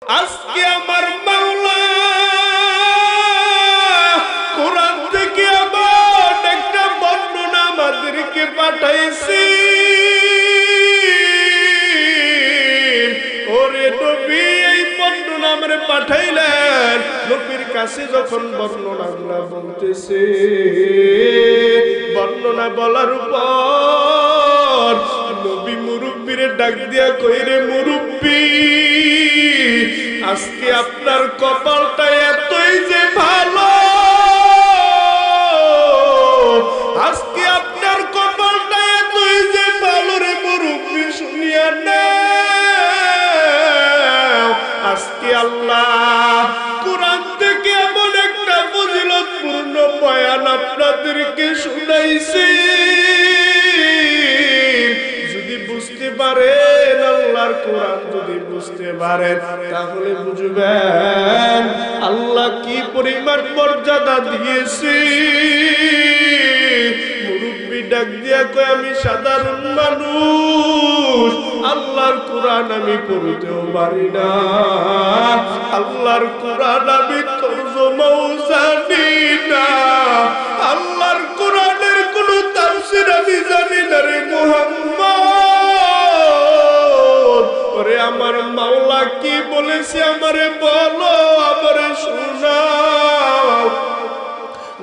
আজকে আমার মাওলা কোরআন থেকে আবার একটা বর্ণনা আমাদেরকে পাঠাইছে। ওরে নবী, এই বর্ণনা আমারে পাঠাইলেন। নবীর কাছে যখন বর্ণনাগুলা বলতেছে, বর্ণনা বলার পর নবী মুরব্বিরে ডাক দিয়া কইরে, মুরব্বি, আজকে আপনার কপালটা এতই যে ভালো, আজকে আপনার কপালটা এতই যে ভালো রে মুরব্বি, শুনিয়া না। আজকে আল্লাহ কোরআন থেকে এমন একটা ফজিলতপূর্ণ বয়ান আপনাদেরকে শুনাইছে। যদি বুঝতে পারেন, আল্লাহর কোরআন যদি বুঝতে পারেন, তাহলে বুঝবেন আল্লাহ কি পরিমাণ মর্যাদা দিয়েছে। মুরব্বি ডাক দিয়া কয়, আমি সাধারণ মানুষ, আল্লাহর কোরআন আমি পড়তেও পারি না, আল্লাহর কোরআন আমি তরজমাও জানি না, আল্লাহর কোরআনের কোন তাফসীর আমি জানি না রে মুহাম্মদ। ওরে আমার মাওলা কি বলেছে আমারে বলো, আমারে শোনাও।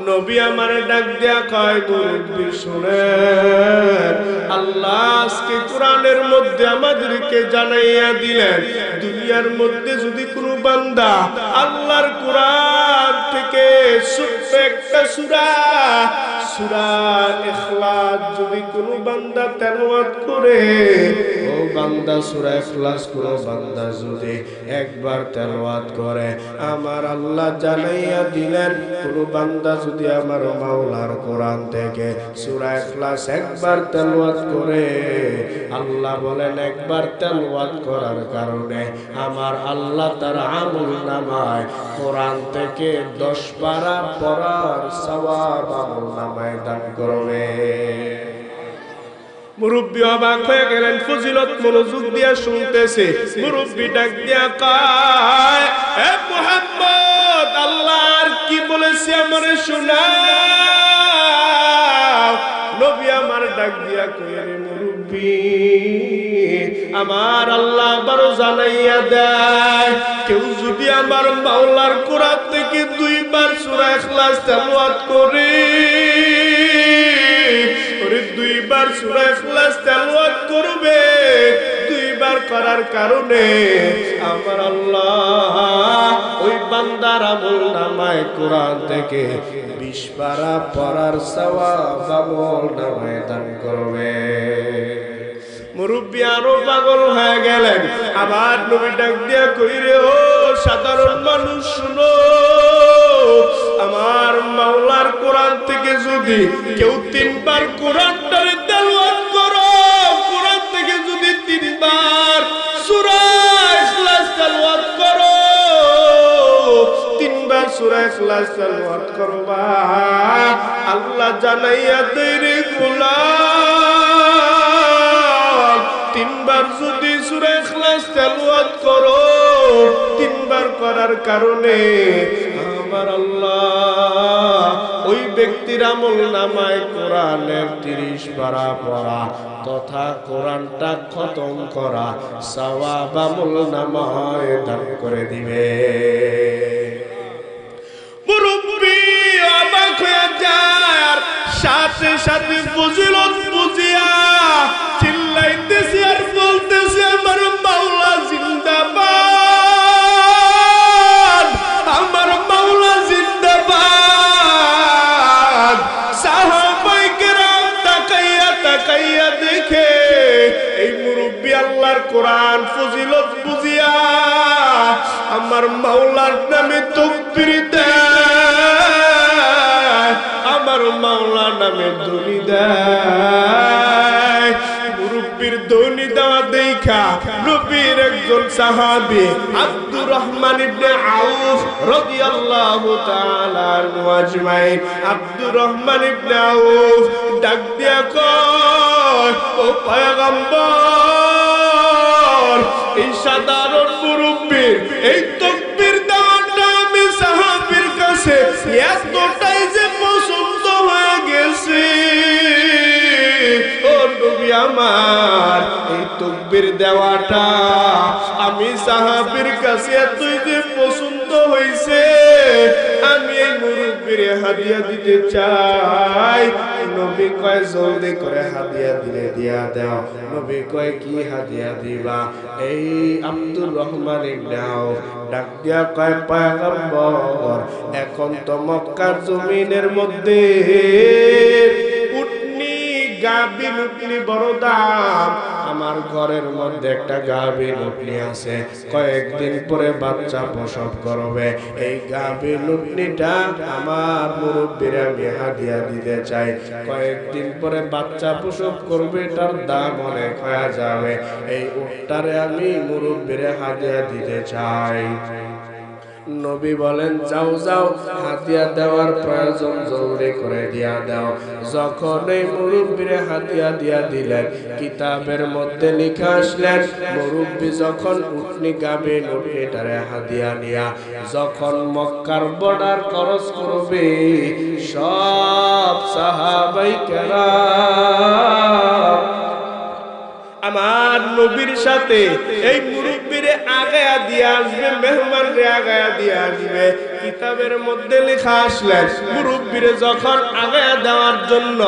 নবী আমারে ডাক দিয়া কয়, মুরব্বি শুনেন, আল্লাহ আজকে কোরআনের মধ্যে আমাদেরকে জানাইয়া দিলেন, দুনিয়ার মধ্যে যদি কোনো বান্দা আল্লাহর কোরআন থেকে ছোট্ট একটা সূরা ইখলাস যদি কোনো বান্দা তেলাওয়াত করে, ও বান্দা সূরা ইখলাস কোনো বান্দা যদি একবার তেলাওয়াত করে, আমার আল্লাহ জানাইয়া দিলেন, কোনো বান্দা যদি আমার মাওলার কোরআন থেকে সূরা ইখলাস একবার তেলাওয়াত করে, আল্লাহ বলেন একবার তেলাওয়াত করার কারণে আমার আল্লাহ তার আমলনামায় কোরআন থেকে 10 পারা পড়ার সওয়াব আমলনামায় দান করবে। মুরব্বি অবাক হয়ে গেলেন, ফজিলত মনোযোগ দিয়া শুনতেছে। মুরব্বি ডাক দিয়া কয়, এ মুহাম্মদ, আল্লাহর কি বলেছে আমারে শোনাও। নবী আমার ডাক দিয়া কয়, রে মুরব্বি, আমার আল্লাহ আবারও জানাইয়া দেয়, কেউ যদি আমার মাওলার কোরআন থেকে 2 বার সূরা ইখলাস তেলাওয়াত করে, 2 বার সূরা ইখলাস তেলাওয়াত করবে, 2 বার করার কারণে আমার আল্লাহ ওই বান্দার আমলনামায় কোরআন থেকে 20 পারা পড়ার সওয়াব আমলনামায় দান করবে। মুরব্বি আরো পাগল হয়ে গেলেন। আবার নবী ডাক দিয়া কইরে, ও সাধারণ মানুষ শুনো, আমার মাওলার কোরআন থেকে যদি কেউ 3 বার কোরআনটারে তেলাওয়াত করো, কোরআন থেকে যদি 3 বার সূরা ইখলাস তেলাওয়াত করো, 3 বার সূরা ইখলাস তেলাওয়াত করবা, আল্লাহ জানাইয়া দেয় রে গোলাম, 3 বার যদি সূরা ইখলাস তেলাওয়াত করো, 3 বার করার কারণে আমার আল্লাহ ওই ব্যক্তির আমলনামায় কোরআনের 30 পারা পড়া তথা কোরআনটা খতম করা সওয়াব আমলনামায় দান করে দিবে। মুরব্বি অবাক হয়ে যায়, আর সাথে সাথে ফজিলত বুঝিয়া চিল্লাইতেছে আর বলতেছে, আমার মাওলা জিন্দাবাদ, আমার মাওলা জিন্দাবাদ। সাহাবায়ে কেরাম তাকাইয়া তাকাইয়া দেখে এই মুরব্বি আল্লাহর কোরআন ফজিলত বুঝিয়া আমার মাওলার নামে তাকবীর দেয়, আমার মাওলার নামে ধ্বনি দেয়। মুরব্বির ধ্বনি দেওয়া দেখা নবীর একজন সাহাবী আব্দুর রহমান ইবনে আউফ রাদিয়াল্লাহু তাআলা আনহু আজমাইন, আব্দুর রহমান ইবনে আউফ ডাক দিয়া কয়, ও পয়গম্বর, এই সাধারণ মুরব্বি তাকবীর, এই তাকবীর দেওয়াটা আমি সাহাবীর কাছে এতটাই যে পছন্দ হয়ে গেছে। ও নবী আমার, এই তাকবীর দেওয়াটা আমি সাহাবীর কাছে এতই যে পছন্দ হয়েছে, আমি এই মুরব্বির হাদিয়া দিতে চাই। নবী কয় জলদি করে হাদিয়া দিলে দিয়া দাও। নবী কয় কি হাদিয়া দিবা? এই আব্দুর রহমান ইবনে আউফ ডাক দিয়া কয় পয়গম্বর, এখন তো মক্কার জমিনের মধ্যে উটনি গাভীর উটনি বড় দাম। আমার ঘরের মধ্যে একটা গাভীর উটনি আছে, কয়েকদিন পরে বাচ্চা প্রসব করবে। এই গাভীর উটনিটা আমার মুরব্বির আমি হাদিয়া দিতে চাই। কয়েকদিন পরে বাচ্চা প্রসব করবে, এটার দাম অনেক হয়ে যাবে। এই উটটারে আমি মুরব্বির হাদিয়া দিতে চাই। নবী বলেন যাও যাও, হাদিয়া দেওয়ার প্রয়োজন জলদি করে দিয়া দাও। যখন এই মুরব্বিরে হাদিয়া দিয়া দিলেন, কিতাবের মধ্যে লেখা আসলেন মুরব্বি যখন উটনি গাভীর উটনিটারে হাদিয়া নিয়া যখন মক্কার বর্ডার ক্রস করবে, সব সাহাবায়ে কেরাম আমার নবীর সাথে এই মুরব্বিরে আগায়া দিয়ে আসবে, মেহমানরে আগায়া দিয়ে আসবে। কিতাবের মধ্যে লেখা আসলেন মুরব্বিরে যখন আগায়া দেওয়ার জন্য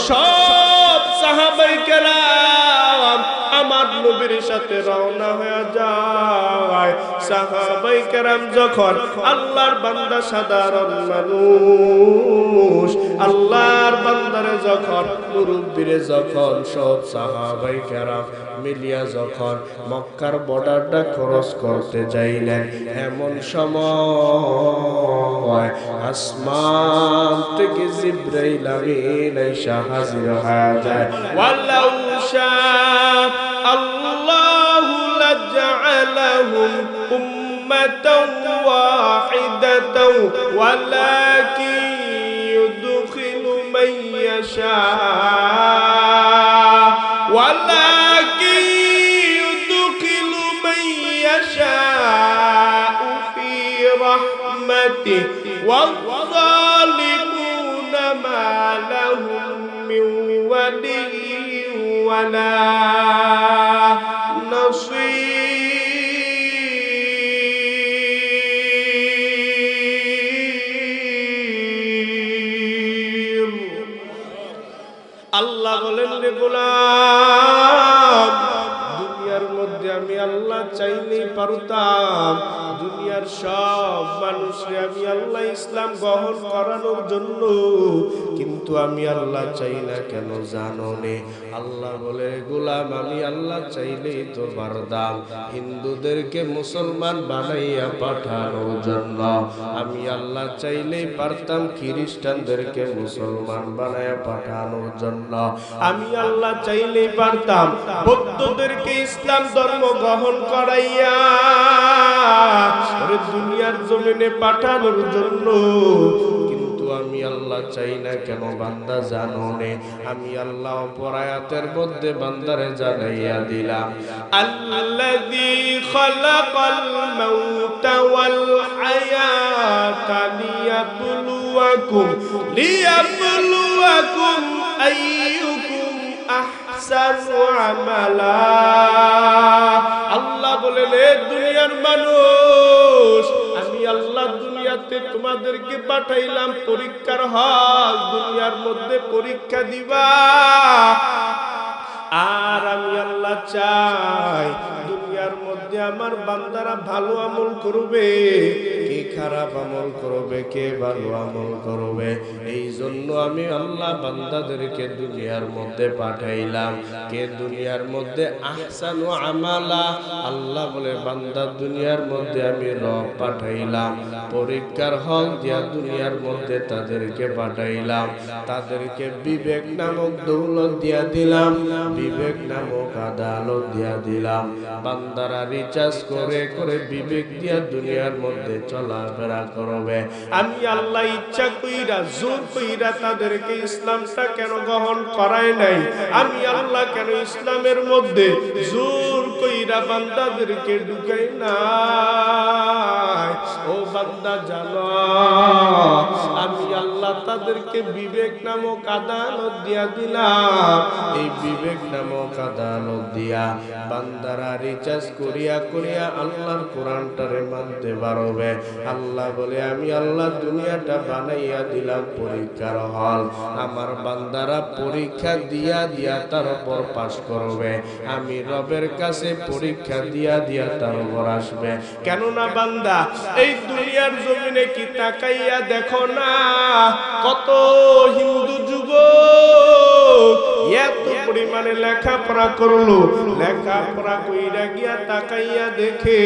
সব সাহাবায়ে কেরাম আমার নবীর সাথে রওনা হয়ে যায়। সাহাবায়ে কেরাম যখন আল্লাহর বান্দা, সাধারণ মানুষ, আল্লাহর বান্দারে যখন মুরব্বিরে যখন সব সাহাবায়ে কেরাম মিলিয়া যখন মক্কার বর্ডারটা ক্রস করতে যাইলেন, এমন সময় আসমান থেকে জিবরাইল আমিন এসে হাজির হয়ে যায়। ওয়ালাউ শাআ আল্লাহু লাজআলাহুম উম্মাতান ওয়াহিদাতান ওয়ালাকিন ইউদখিলু মান ইয়াশা ওয়ালাকিন ইউদখিলু মান ইয়াশা ফি রাহমাতিহি ওয়ায-যালিমুনা মা লাহুম মিন ওয়ালিয়্যিন ওয়ালা নাসীর। আল্লাহ বলেন রে গোলাম, দুনিয়ার মধ্যে আমি আল্লাহ চাইলেই পারতাম দুনিয়ার সব মানুষকে আমি আল্লাহ ইসলাম গ্রহণ করানোর জন্য, কিন্তু আমি আল্লাহ চাই না কেন জানো নে? আল্লাহ বলে গোলাম, আমি আল্লাহ চাইলেই তো পারতাম হিন্দুদেরকে মুসলমান বানাইয়া পাঠানোর জন্য, আমি আল্লাহ চাইলেই পারতাম খ্রিস্টানদেরকে মুসলমান বানাইয়া পাঠানোর জন্য, আমি আল্লাহ চাইলেই পারতাম বৌদ্ধদেরকে ইসলাম ধর্ম গ্রহণ করাইয়া দুনিয়ার জমিনে পাঠানোর জন্য, কিন্তু আমি আল্লাহ চাই না কেন বান্দা জানো নে? আমি আল্লাহ অপর আয়াতের মধ্যে বান্দারে জানাইয়া দিলাম, আল্লাযী খালাকাল মাউতা ওয়াল হায়াতা লিয়াবলুয়াকুম আইয়ুকুম আহসানু আমালা। আল্লাহ বলেন, এ দুনিয়ার মানুষ, আমি আল্লাহ দুনিয়াতে তোমাদেরকে পাঠাইলাম পরীক্ষার হল, দুনিয়ার মধ্যে পরীক্ষা দিবা। আর আমি আল্লাহ চাই দুনিয়ার মধ্যে আমার বান্দারা ভালো আমল করবে, কে খারাপ আমল করবে, কে ভালো আমল করবে। এই জন্য আমি আল্লাহ বান্দাদেরকে দুনিয়ার মধ্যে পাঠাইলাম। কে দুনিয়ার মধ্যে আহসানু আমালা, আল্লাহ বলে বান্দা দুনিয়ার মধ্যে আমি রব পাঠাইলাম, পরীক্ষার হল দিয়া দুনিয়ার মধ্যে তাদেরকে পাঠাইলাম, তাদেরকে বিবেক নামক দৌলত দিয়া দিলাম, বিবেক নামক আদালত দিয়া দিলাম। বান্দারা রিচার্জ করে করে বিবেক দিয়া দুনিয়ার মধ্যে চলাফেরা করবে। আমি আল্লাহ ইচ্ছা কইরা জোর কইরা তাদেরকে ইসলামটা কেন গ্রহণ করাই নাই? আমি আল্লাহ কেন ইসলামের মধ্যে জোর কইরা বান্দাদেরকে ঢুকাই নাই? ও বান্দা জানো, আমি আল্লাহ তাদেরকে বিবেক নামক আদালত দিয়া দিলাম। এই বিবেক নামক আদালত দিয়া বান্দারা রিচার্জ করিয়া করিয়া আল্লাহর কোরআনটারে মানতে পারবে। আল্লাহ বলে, আমি আল্লাহ দুনিয়াটা বানাইয়া দিলাম পরীক্ষার হল। আমার বান্দারা পরীক্ষা দিয়া দিয়া তার উপর পাস করবে। আমি রবের কাছে পরীক্ষা দিয়া দিয়া তার উপর আসবে। কেননা বান্দা, এই দুনিয়ার জমিনে কি তাকাইয়া দেখো না কত হিন্দু যুবক এত পরিমাণে লেখাপড়া করলো, লেখাপড়া কইরা গিয়া তাকাইয়া দেখে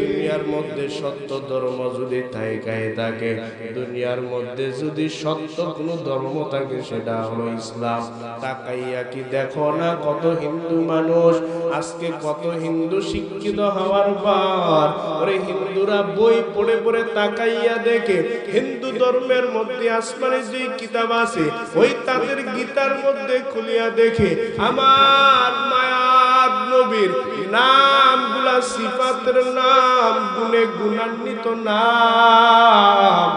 দুনিয়ার মধ্যে সত্য ধর্ম যদি থাকে, দুনিয়ার মধ্যে যদি সত্য কোনো ধর্ম থাকে সেটা হলো ইসলাম। তাকাইয়া কি দেখো না কত হিন্দু মানুষ, আজকে কত হিন্দু শিক্ষিত হওয়ার পর ওরে হিন্দুরা বই পড়ে পড়ে তাকাইয়া দেখে হিন্দু ধর্মের মধ্যে আসমানে যে কিতাব আছে ওই তাদের গীতার মধ্যে খুলিয়া দেখে আমার মায়ার নবীর নামগুলা সিফাতের নাম, গুণে গুণান্বিত নাম।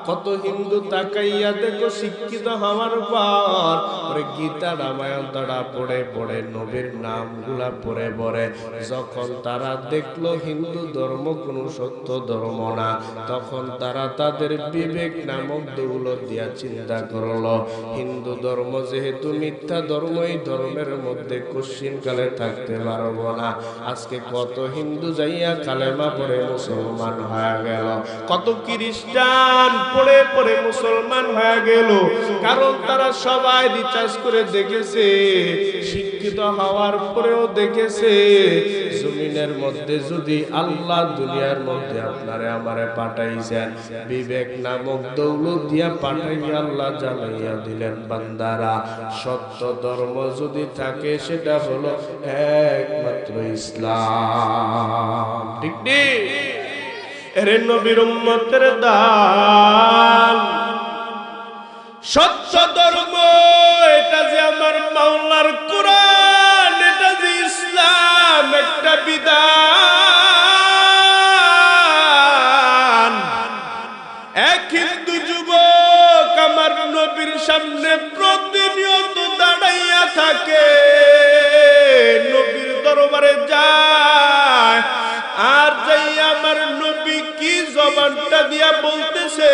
কত হিন্দু তাকাইয়া দেখো শিক্ষিত হওয়ার পর ওরে গীতা রামায়ণ তারা পড়ে পড়ে নবীর নামগুলা পড়ে পড়ে যখন তারা দেখলো হিন্দু ধর্ম কোনো সত্য ধর্ম না, তখন তারা তাদের বিবেক নামক দৌলত দিয়া চিন্তা করলো হিন্দু ধর্ম যেহেতু মিথ্যা ধর্ম, এই ধর্মের মধ্যে কোশ্চিনকালে থাকতে পারবো না। আজকে কত হিন্দু যাইয়া কালেমা পড়ে মুসলমান হয়ে গেল, কত খ্রিস্টান পড়ে পড়ে মুসলমান হয়ে গেল। কারণ তারা সবাই রিচার্জ করে দেখেছে, শিক্ষিত হওয়ার পরেও দেখেছে জমিনের মধ্যে যদি আল্লাহ দুনিয়ার মধ্যে আপনারে আমারে পাঠাইছেন বিবেক নামক দৌলত দিয়া পাঠাইয়া আল্লাহ জানাইয়া দিলেন বান্দারা সত্য ধর্ম যদি থাকে সেটা হলো একমাত্র ইসলাম। ঠিক ঠিক এরে নবীর উম্মতের দান সত্য ধর্ম, এটা যে আমার মাওলার কোরআন, এটা যে ইসলাম একটা বিধান। এক হিন্দু যুবক আমার নবীর সামনে প্রতিনিয়ত দাঁড়াইয়া থাকে, নবীর দরবারে যায় আর যাই আমার নবী কি জবানটা দিয়া বলতেছে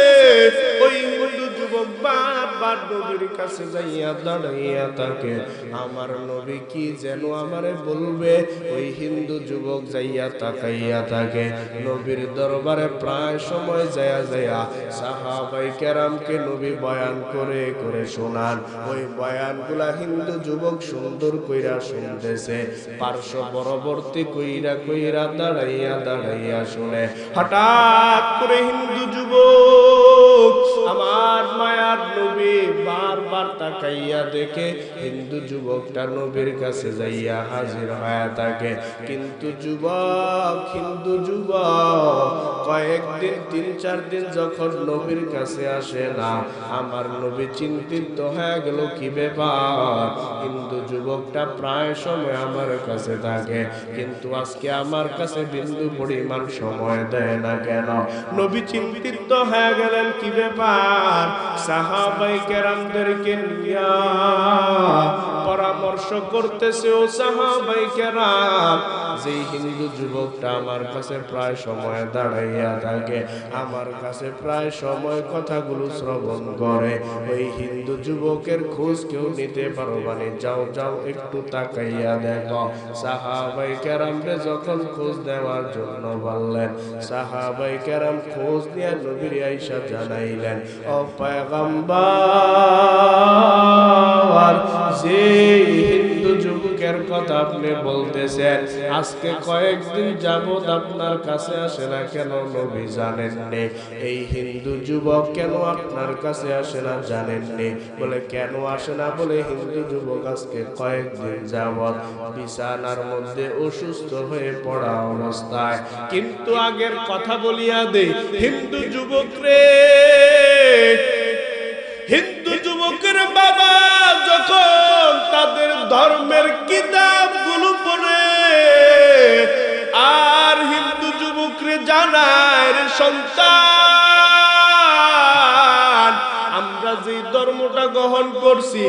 ওই হিন্দু যুবক বারবার নবীর কাছে যাইয়া দাঁড়াইয়া থাকে। আমার নবী কি যেন আমারে বলবে, ওই হিন্দু যুবক যাইয়া তাকাইয়া থাকে। নবীর দরবারে প্রায় সময় যায়া যায়া সাহাবায়ে কেরামকে নবী বয়ান করে করে শোনান। ওই বয়ানগুলা হিন্দু যুবক সুন্দর কইরা শুনতেছে, পার্শ্ব পরবর্তী কইরা কইরা দাঁড়াইয়া দাঁড়াইয়া শুনে। হঠাৎ করে হিন্দু যুবক আমার মায়ার নবী বারবার তাকাইয়া দেখে হিন্দু যুবকটা নবীর কাছে যাইয়া হাজির হয়ে থাকে। কিন্তু হিন্দু যুবক কয়েকদিন 3-4 দিন যখন নবীর কাছে আসে না, আমার নবী চিন্তিত হয়ে গেল কি ব্যাপার, হিন্দু যুবকটা প্রায় সময় আমার কাছে থাকে কিন্তু আজকে আমার কাছে বিন্দু পরিমাণ সময় দেয় না কেন? নবী চিন্তিত হয়ে গেলেন কি ব্যাপার। সাহাবায়ে কেরামদেরকে নিয়ে পরামর্শ করতেছে, ও সাহাবায়ে কেরাম, যে হিন্দু যুবকটা আমার কাছে প্রায় সময় দাঁড়াইয়া থাকে, আমার কাছে প্রায় সময় কথাগুলো শ্রবণ করে, ওই হিন্দু যুবকের খোঁজ কেউ নিতে পারবানি? যাও যাও একটু তাকাইয়া দেখো। সাহাবায়ে কেরামরে যখন খোঁজ নেওয়ার জন্য বললেন, সাহাবায়ে কেরাম খোঁজ নিয়ে নবীর আয়েশা জানাইলেন, ও পয়গম্বর, যে হিন্দু যুবক যুবকের কথা আপনি বলতেছেন, আজকে কয়েকদিন যাবত আপনার কাছে আসে না কেন নবী জানেননি? এই হিন্দু যুবক কেন আপনার কাছে আসে না জানেননি? বলে কেন আসে না? বলে হিন্দু যুবক আজকে কয়েকদিন যাবত বিছানার মধ্যে অসুস্থ হয়ে পড়া অবস্থায়। কিন্তু আগের কথা বলিয়া দেই, হিন্দু যুবক রে, হিন্দু যুবকের বাবা যখন তাদের ধর্মের কিতাবগুলো পড়ে আর হিন্দু যুবকরে জানায়, রে সন্তান, আমরা যে ধর্মটা গ্রহণ করছি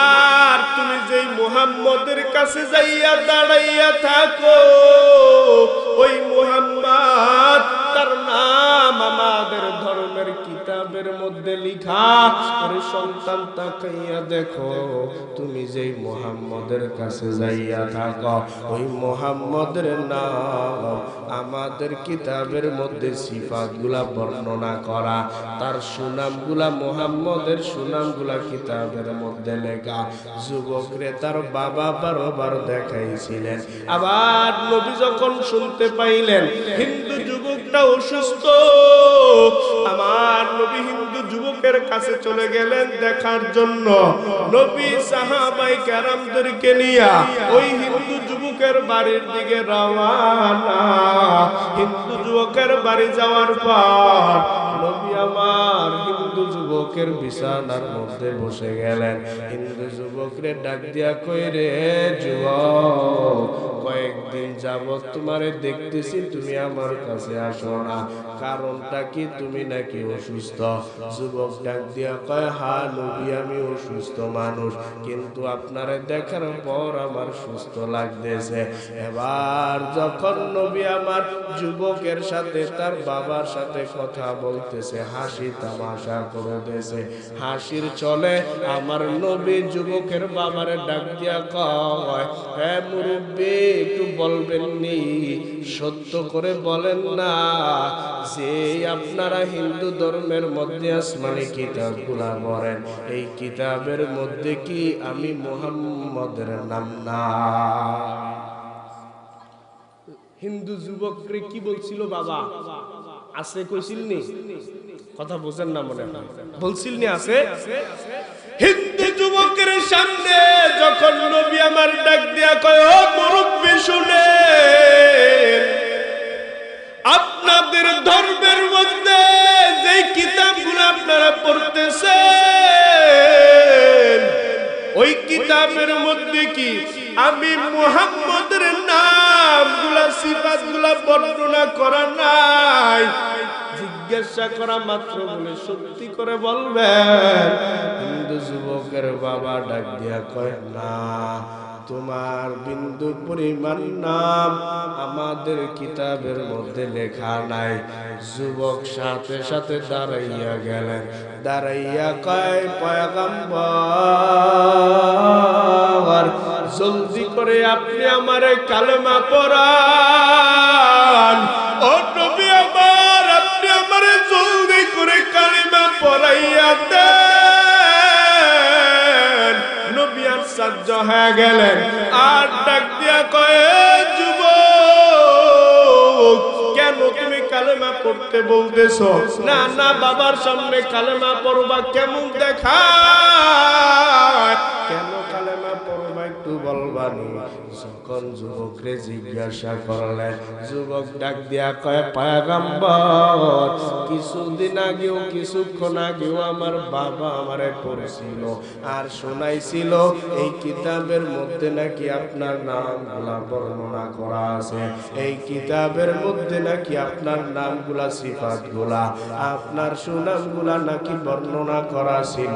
আর তুমি যেই মুহাম্মদের কাছে যাইয়া দাঁড়াইয়া থাকো, ওই মুহাম্মদ তার নাম আমাদের ধর্মের কিতাবের মধ্যে লিখা। আরে সন্তান তাকাইয়া দেখো, তুমি যেই মুহাম্মদের কাছে যাইয়া থাকো, ওই মুহাম্মদের নাম আমাদের কিতাবের মধ্যে সিফাতগুলা বর্ণনা করা, তার সুনামগুলা, মুহাম্মদের সুনামগুলা কিতাবের মধ্যে লেখা। যুবকরে তার বাবা বারবার দেখাইছিলেন। আবার নবী যখন শুনতে পাইলেন হিন্দু যুবকটা অসুস্থ, আমার নবী হিন্দু যুবকের কাছে চলে গেলেন দেখার জন্য। নবী সাহাবায়ে কেরামদেরকে নিয়ে ওই হিন্দু যুবকের বাড়ির দিকে রওনা। হিন্দু যুবকের বাড়ি যাওয়ার পর নবী আমার হিন্দু যুবকের বিছানার মধ্যে বসে গেলেন। হিন্দু যুবকরে ডাক দিয়া কইরে, যুবক, কয়েকদিন যাবত তোমারে দেখতেছি তুমি আমার কাছে আসো না, কারণটা কি? তুমি নাকি অসুস্থ? যুবক ডাক দিয়া কয়, হ্যাঁ নবী, আমি অসুস্থ মানুষ, কিন্তু আপনারে দেখার পর আমার সুস্থ লাগতেছে। এবার যখন নবী আমার যুবকের সাথে তার বাবার সাথে কথা বলতেছে, হাসি তামাশা করতেছে, হাসির চলে আমার নবী যুবকের বাবারে ডাক দিয়া কয়, হ্যাঁ মুরব্বী, একটু বলবেন নি, সত্য করে বলেন না যে আপনারা হিন্দু ধর্মের মধ্যে আসমানি কিতাবগুলা পড়েন, এই কিতাবের মধ্যে কি আমি মুহাম্মদের নাম না? হিন্দু যুবকরে কি বলছিল বাবা? আছে কইছিল নি? কথা বুঝেন না মনে বলছিল নি? আছে। হিন্দু যুবকের সামনে যখন নবী আমার ডাক দিয়া কয়, ও মুরব্বি শুনেন, আপনাদের ধর্মের মধ্যে যে কিতাবগুলো আপনারা পড়তেছেন, ওই কিতাবের মধ্যে কি আমি মুহাম্মদের নামগুলা সিফাতগুলা বর্ণনা করা নাই? জিজ্ঞাসা করা মাত্র বলে সত্যি করে বলবেন? হিন্দু যুবকের বাবা ডাক দিয়া কয়, না, তোমার বিন্দু পরিমাণ নাম আমাদের কিতাবের মধ্যে লেখা নাই। যুবক সাথে সাথে দাঁড়াইয়া গেলেন, দাঁড়াইয়া কয়, পয়গম্বর, জলদি করে আপনি আমারে কালেমা পড়ান। ও নবী আমার, আপনি আমারে জলদি করে কালেমা পড়াইয়া দেন। নবী আশ্চর্য হয়ে গেলেন আর ডাক দিয়া কয়, যুবক, কেন তুমি কালেমা পড়তে বলতেছো? না না, বাবার সামনে কালেমা পড়বা কেমন দেখা? কেন কালেমা পড়বা একটু বলবানি? যখন যুবকরে জিজ্ঞাসা করলেন, যুবক ডাক দিয়া কয়, পয়গম্বর, কিছুদিন আগেও, কিছুক্ষণ আগেও আমার বাবা আমারে পড়ছিল আর শোনাইছিল এই কিতাবের মধ্যে নাকি আপনার নামগুলা বর্ণনা করা আছে, এই কিতাবের মধ্যে নাকি আপনার নামগুলা, সিফাতগুলা, আপনার সুনামগুলা নাকি বর্ণনা করা ছিল।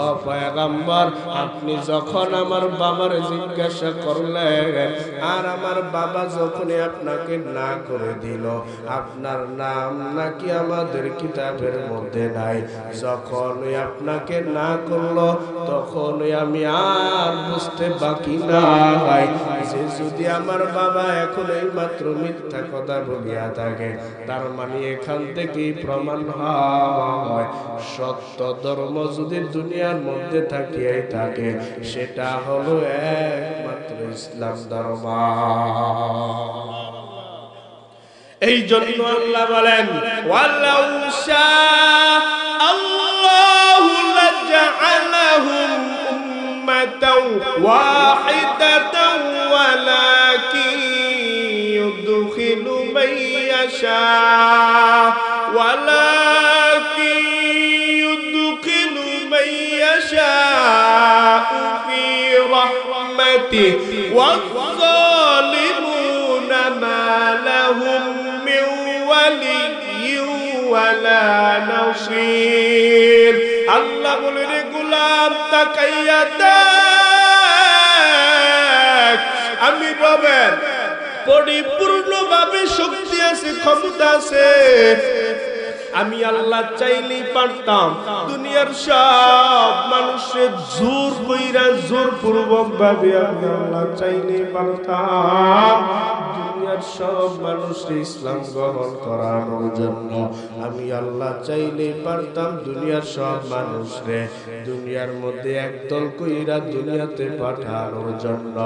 ও পয়গম্বর, আপনি যখন আমার বাবার জিজ্ঞাসা করলেন আর আমার বাবা যখন আপনাকে না করে দিল, আপনার নাম নাকি আমাদের কিতাবের মধ্যে নাই, যখন আপনাকে না করলো তখন আমি আর বুঝতে বাকি নাই যে যদি আমার বাবা এখন এই মাত্র মিথ্যা কথা বলিয়া থাকে, তার মানে এখান থেকেই প্রমাণ হয় সত্য ধর্ম যদি দুনিয়ার মধ্যে থাকিয়াই থাকে, সেটা হলো একমাত্র ইসলাম ধর্ম। এই জন্য আল্লাহ বলেন ওয়ালাউ শাআল্লাহু লাজআলাহুম উম্মাতাও ওয়াহিদাতাও ওয়ালাকিন ইউদখিলু মান ইয়াশা ওয়ালাকিন ইউদখিলু মান ইয়াশা ফি রাহমাতিহি ওয়ায-যালিমুনা মা লাহুম মিন ওয়ালিয়্যিন ওয়ালা নাসীর। আল্লাহ বলে রে গোলাম তাকাইয়া দেখ, আমি রবের পরিপূর্ণভাবে শক্তি আছে, ক্ষমতা আছে। আমি আল্লাহ চাইলেই পারতাম দুনিয়ার সব মানুষের জোর কইরা জোর পূর্বক ভাবে আমি আল্লাহ চাইলেই পারতাম দুনিয়ার সব মানুষের ইসলাম গ্রহণ করানোর জন্য। আমি আল্লাহ চাইলেই পারতাম দুনিয়ার সব মানুষরে দুনিয়ার মধ্যে একদল কইরা দুনিয়াতে পাঠানোর জন্য।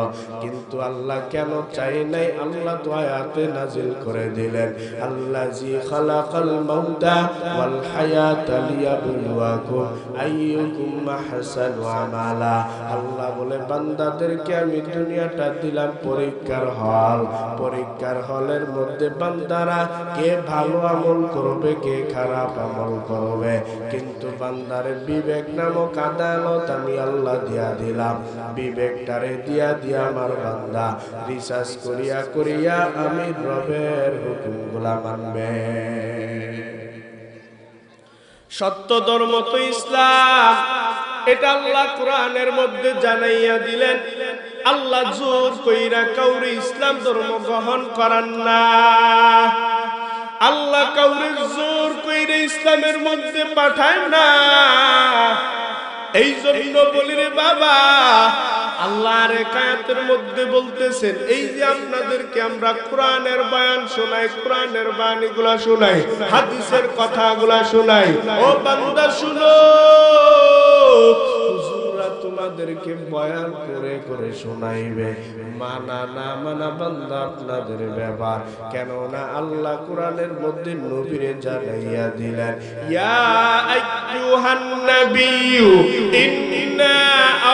কিন্তু আল্লাহ কেন চাই নাই? আল্লাহ তো আয়াতে নাজিল করে দিলেন আল্লাযী খালাকাল মাউতা ওয়াল হায়াতা লিয়াবলুয়াকুম আইয়ুকুম আহসানু আমালা। আল্লাহ বলে বান্দাদেরকে আমি দুনিয়াটা দিলাম পরীক্ষার হল। পরীক্ষার হলের মধ্যে বান্দারা কে ভালো আমল করবে, কে খারাপ আমল করবে। কিন্তু বান্দারে বিবেক নামক আদালত আমি আল্লাহ দিয়া দিলাম। বিবেকটারে দিয়া দিয়া আমার বান্দা রিসার্চ করিয়া করিয়া আমি রবের হুকুমগুলা মানবে। সত্য ধর্ম তো ইসলাম, এটা আল্লাহ কোরআনের মধ্যে জানাইয়া দিলেন। আল্লাহ জোর কইরা কাউরে ইসলাম ধর্ম গ্রহণ করান না। আল্লাহ কাউরে জোর কইরা ইসলামের মধ্যে পাঠায় না। এই জন্য বলি রে বাবা, আল্লাহর আয়াতের মধ্যে বলতেছেন এই যে আপনাদেরকে আমরা কোরআনের বয়ান শোনাই, কোরআনের বাণীগুলা শোনাই, হাদিসের কথাগুলা শোনাই, ও বান্দা শুনো, হুজুররা তোমাদেরকে বয়ান করে করে শোনাইবে। মানা না মানা বান্দা আপনাদের ব্যাপার। কেননা আল্লাহ কোরআনের মধ্যে নবীরে জানাইয়া দিলেন ইয়া আইয়ুহান নাবিয়্যু ইন্না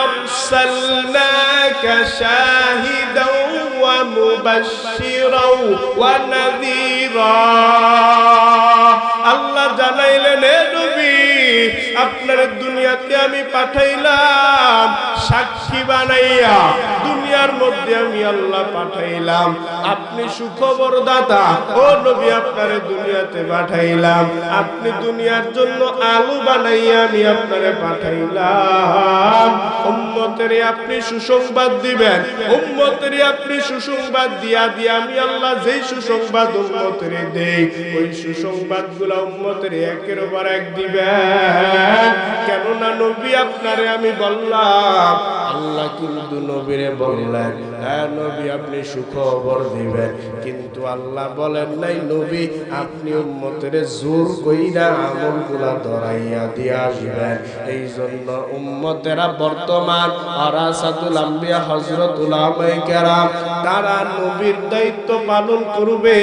আরসালনাকা শাহিদাও ওয়া মুবাশশিরাও ওয়া নাযীরা। আল্লাহ জানাইলেন হে নবী, আপনার দুনিয়াতে আমি পাঠাইলাম সাক্ষী বানাইয়া। দুনিয়ার মধ্যে আমি আল্লাহ পাঠাইলাম আপনি সুখবর দাতা। ও নবী, আপনারে দুনিয়াতে পাঠাইলাম আপনি দুনিয়ার জন্য আলো বানাইয়া আমি আপনারে পাঠাইলাম। উম্মতেরে আপনি সুসংবাদ দিবেন। উম্মতেরে আপনি সুসংবাদ দিয়া দিয়া আমি আল্লাহ যেই সুসংবাদ উম্মতেরে দেই, ওই সুসংবাদগুলো উম্মতেরে একের পর এক দিবেন। কেননা নবী আপনারে আমি বললাম, আল্লাহ কিন্তু নবীরে বললেন হ্যাঁ নবী আপনি সুখবর দিবেন। কিন্তু আল্লাহ বলেন নাই নবী আপনি উম্মতের জোর কইরা আমলগুলা ধরাইয়া দিয়া দিবেন। এই জন্য উম্মতেরা বর্তমান ওয়ারাসাতুল আম্বিয়া হযরত উলামায়ে কেরাম তারা নবীর দায়িত্ব পালন করবে।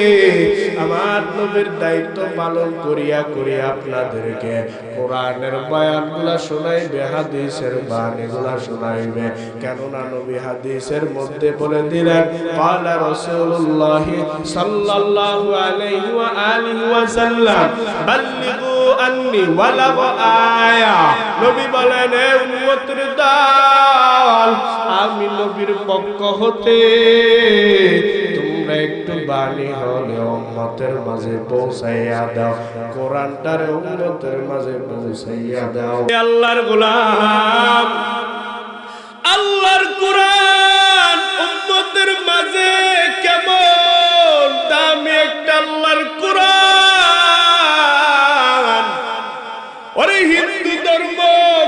আমার নবীর দায়িত্ব পালন করিয়া করিয়া আপনাদেরকে কোরআনের বয়ানগুলা শোনাইবে, হাদিসের বাণীগুলা শোনাইবে। কেননা নবী হাদিসের মধ্যে বলে দিলেন ক্বালা রাসূলুল্লাহ সাল্লাল্লাহু আলাইহি ওয়া আলিহি ওয়া সাল্লাম বাল্লিগু আন্নি ওয়ালাউ আয়া। নবী বলেন হে উম্মতের দল, আমি নবীর পক্ষ হতে তোমরা একটু বাণী হলে উম্মতের মাঝে পৌঁছাইয়া দাও। কোরআনটারে উম্মতের মাঝে পৌঁছাইয়া দাও। আল্লাহর গোলাম, আল্লাহর কোরআন উম্মতের মাঝে কেমন দামি একটা আল্লাহর কোরআন। ওরে হিন্দু ধর্ম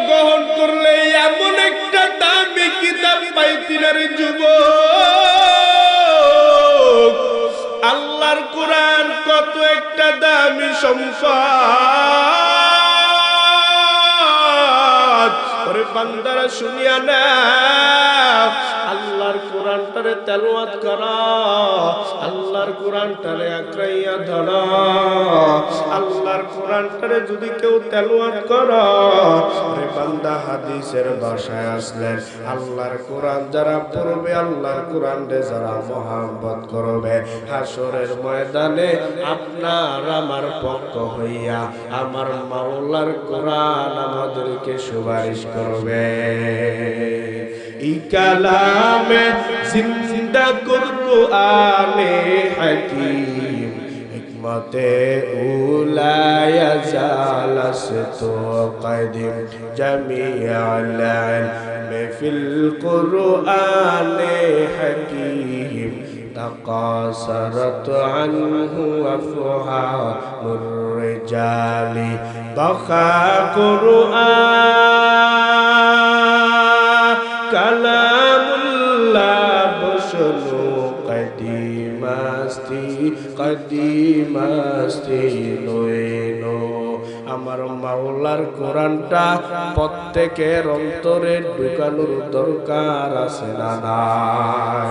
গ্রহণ করলে এমন একটা দামি কিতাব পাইতি না রে যুবক। আল্লাহর কোরআন কত একটা দামি সম্পদ। ওরে বান্দারা শুনিয়া নাও, আল্লাহর কোরআনটারে তেলাওয়াত করো, আল্লাহর কোরআনটারে আঁকড়াইয়া ধরো। আল্লাহর কোরআনটারে যদি কেউ তেলাওয়াত করো, রে বান্দা হাদিসের ভাষায় আসলেন, আল্লাহর কোরআন যারা পড়বে, আল্লাহর কোরআনরে যারা মহব্বত করবে, হাসরের ময়দানে আপনার আমার পক্ষ হইয়া আমার মাওলার কোরআন আমাদেরকে সুপারিশ করবে। ই কালামে জিন্দা কুরআনে হাকীম, হিকমতে উলায়া জালাসতু কদিম, জামিআল ইলমি ফিল কুরআনে হাকীম, تقاصرت عنه أفهام الرجال، بقى قرآن كلام الله بشر قديم استی নয়নো। আমার মাওলার কোরআনটা প্রত্যেকের অন্তরে ঢুকানোর দরকার আছে না নাই?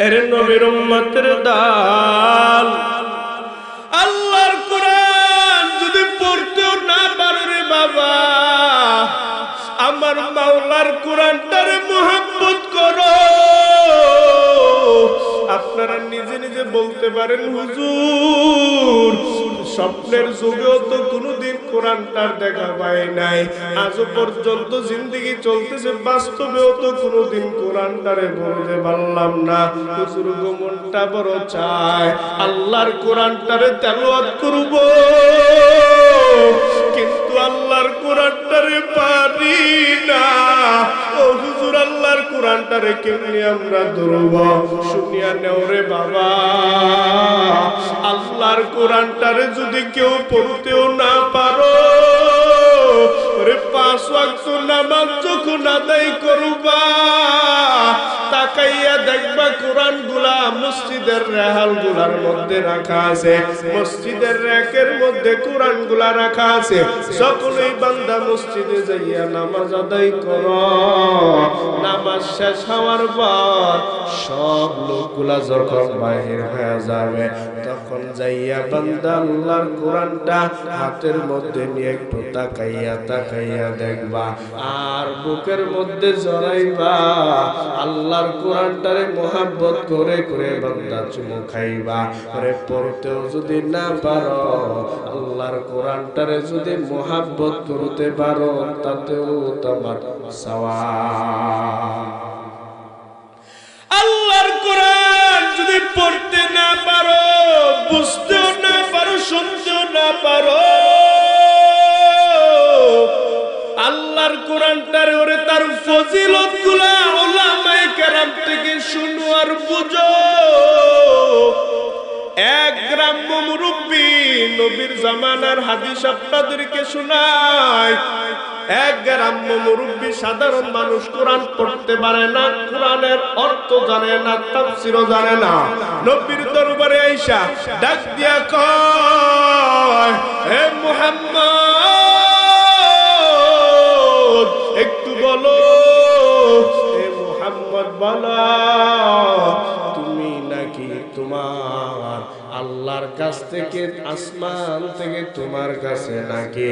এর নবীর উম্মতের দাল, আল্লাহর কোরআন যদি পড়তেও না পারো রে বাবা, আমার মাওলার কোরআনটারে মুহাব্বত করো। আপনারা নিজে নিজে বলতে পারেন, হুজুর স্বপ্নের যুগেও তো কোনোদিন কোরআনটার দেখা পাই নাই, আজও পর্যন্ত জিন্দেগি চলতেছে, বাস্তবেও তো কোনোদিন কোরআনটারে বলতে পারলাম না। হুজুর গো মনটা বড় চায় আল্লাহর কোরআনটারে তেলাওয়াত করব, কিন্তু আল্লাহর কোরআনটারে পারি না। ও হুজুর আল্লাহর কোরআনটারে কেমনি আমরা ধরব? শুনিয়া নেও রে বাবা, আল্লাহর কোরআনটারে যদি কেউ পড়তেও না পারো, রে 5 ওয়াক্ত নামাজ যখন আদায় করবা, তাকাইয়া দেখবা কোরআন গুলা মসজিদের রেহাল গুলার মধ্যে রাখা আছে, মসজিদের র্যাকের মধ্যে কোরআন গুলা রাখা আছে। সকলেই বান্দা মসজিদে যাইয়া নামাজ আদায় করো। নামাজ শেষ হওয়ার পর সব লোকগুলা যখন বাহির হয়ে যাবে, তখন যাইয়া বান্দা আল্লাহর কোরআনটা হাতের মধ্যে নিয়ে একটু তাকাইয়া তাকাইয়া দেখবা, আর বুকের মধ্যে জড়াইবা, আল্লাহর কোরআনটারে মোহাব্বত করে করে বান্দা চুমু খাইবা। করে পড়তেও যদি না পারো, আল্লাহর কোরআনটারে যদি মোহাব্বত করতে পারো, তাতেও তোমার সওয়াব। আল্লাহর কোরআন যদি পড়তে না পারো, বুঝতেও না পারো, শুনতেও না পারো, আল্লাহর কোরআনটার ওরে তার ফজিলতগুলা উলামায়ে কেরাম থেকে শুনো আর বুঝো। এক গ্রাম্য মুরব্বী নবীর জামানার হাদিস আপনাদেরকে শোনায়। এক গ্রাম্য মুরব্বী, সাধারণ মানুষ, কোরআন পড়তে পারে না, কোরআনের অর্থ জানে না, তাফসীরও জানে না। নবীর দরবারে আয়েশা ডাক দিয়া কয়, হে মুহাম্মদ একটু বলো, হে মুহাম্মদ বলো, তুমি নাকি তোমার আল্লাহর কাছ থেকে, আসমান থেকে তোমার কাছে নাকি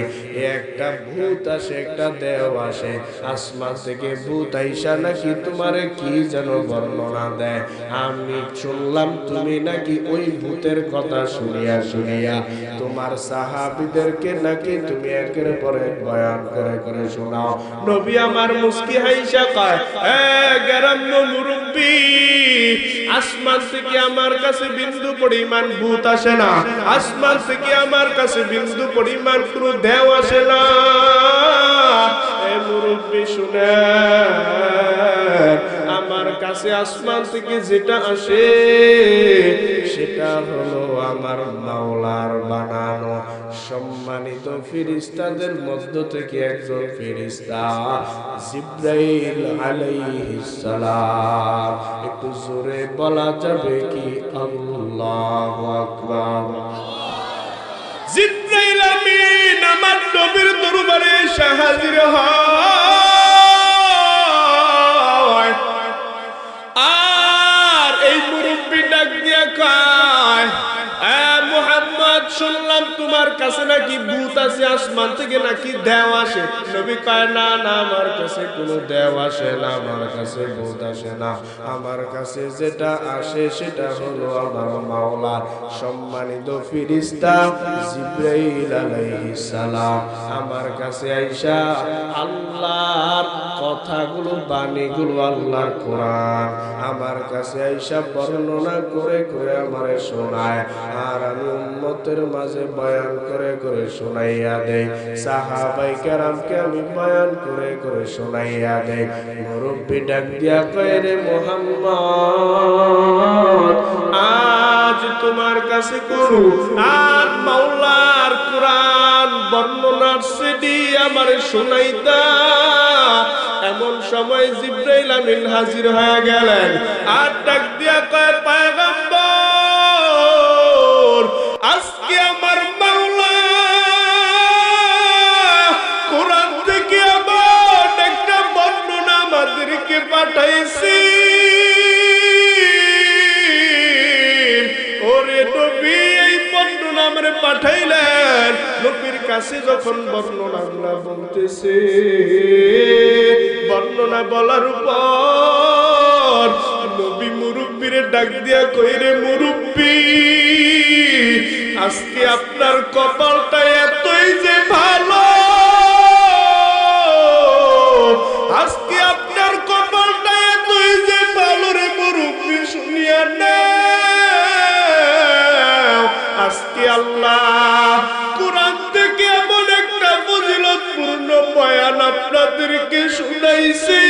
একটা ভূত আসে, একটা দেও আসে, আসমান থেকে ভূত আইসা নাকি তোমারে কি যেন বর্ণনা দেয়। আমি শুনলাম তুমি নাকি ওই ভূতের কথা শুনিয়া শুনিয়া তোমার সাহাবীদেরকে নাকি তুমি একের পর এক বয়ান করে করে শোনাও। নবী আমার মুস্কি হাইসা কয়, এ গ্রাম্য মুরব্বী, আসমান থেকে আমার কাছে বিন্দু পরিমাণ ভূত আসে না, আসমান থেকে আমার কাছে বিন্দু পরিমাণ কোন দেও আসে না। এ মুরব্বী শুনে, আমার কাছে আসমান থেকে যেটা আসে সেটা হলো আমার মাওলার বানানো সম্মানিত ফেরেশতাদের মধ্য থেকে একজন ফেরেশতা জিবরাইল আলাইহিস সালাম। একটু জোরে বলা যাবে কি আল্লাহু আকবার? জিবরাইল আমিন আমার নবীর দরবারে এসে হাজির হয়। আর এই মুরব্বী ডাক দিয়া কয়, মুহাম্মদ শুনলাম তোমার কাছে নাকি ভূত আছে, আসমান থেকে নাকি দেও আসে। নবী কয়, না না, আমার কাছে কোনো দেও আসে না, আমার কাছে ভূত আসে না। আমার কাছে যেটা আসে সেটা হলো আমার মাওলা সম্মানিত ফেরেশতা জিবরাইল আলাইহিস সালাম আমার কাছে আইসা আল্লাহর কথাগুলো, বাণীগুলো, আল্লাহর কোরআন আমার কাছে আইসা বর্ণনা করে করে আমারে শোনায়। আর আমি উম্মতের মাঝে বয়ান করে করে শোনাইয়া দেই, সাহাবায়ে কেরামকে আমি বয়ান করে করে শোনাইয়া দেই। মুরব্বি ডাক দিয়া কয়, রে মুহাম্মদ, আজ তোমার কাছে করু আর মাওলার কোরআন বর্ণনার সিডি আমারে শোনাইতা। এমন সময় জিবরাইল আমিন হাজির হয়ে গেলেন আর ডাক দিয়া কয়, পয়গম্বর, আজকে আমার মাওলা কোরআন থেকে আবার একটা বর্ণনা আমাদেরকে পাঠাইছে। ওরে নবী, এই বর্ণনা আমারে পাঠাইলেন। নবীর কাছে যখন বর্ণনাগুলা বলতেছে, বর্ণনা বলার উপর নবী মুরব্বিরে ডাক দিয়া কই, রে মুরব্বি, আজকে আপনার কপালটা এতই যে ভালো, আজকে আপনার কপালটা এতই যে ভালো, রে মুরব্বি, শুনিয়া না, আজকে আল্লাহ কোরআন থেকে এমন একটা ফজিলতপূর্ণ বয়ান আপনাদেরকে শুনাইছে।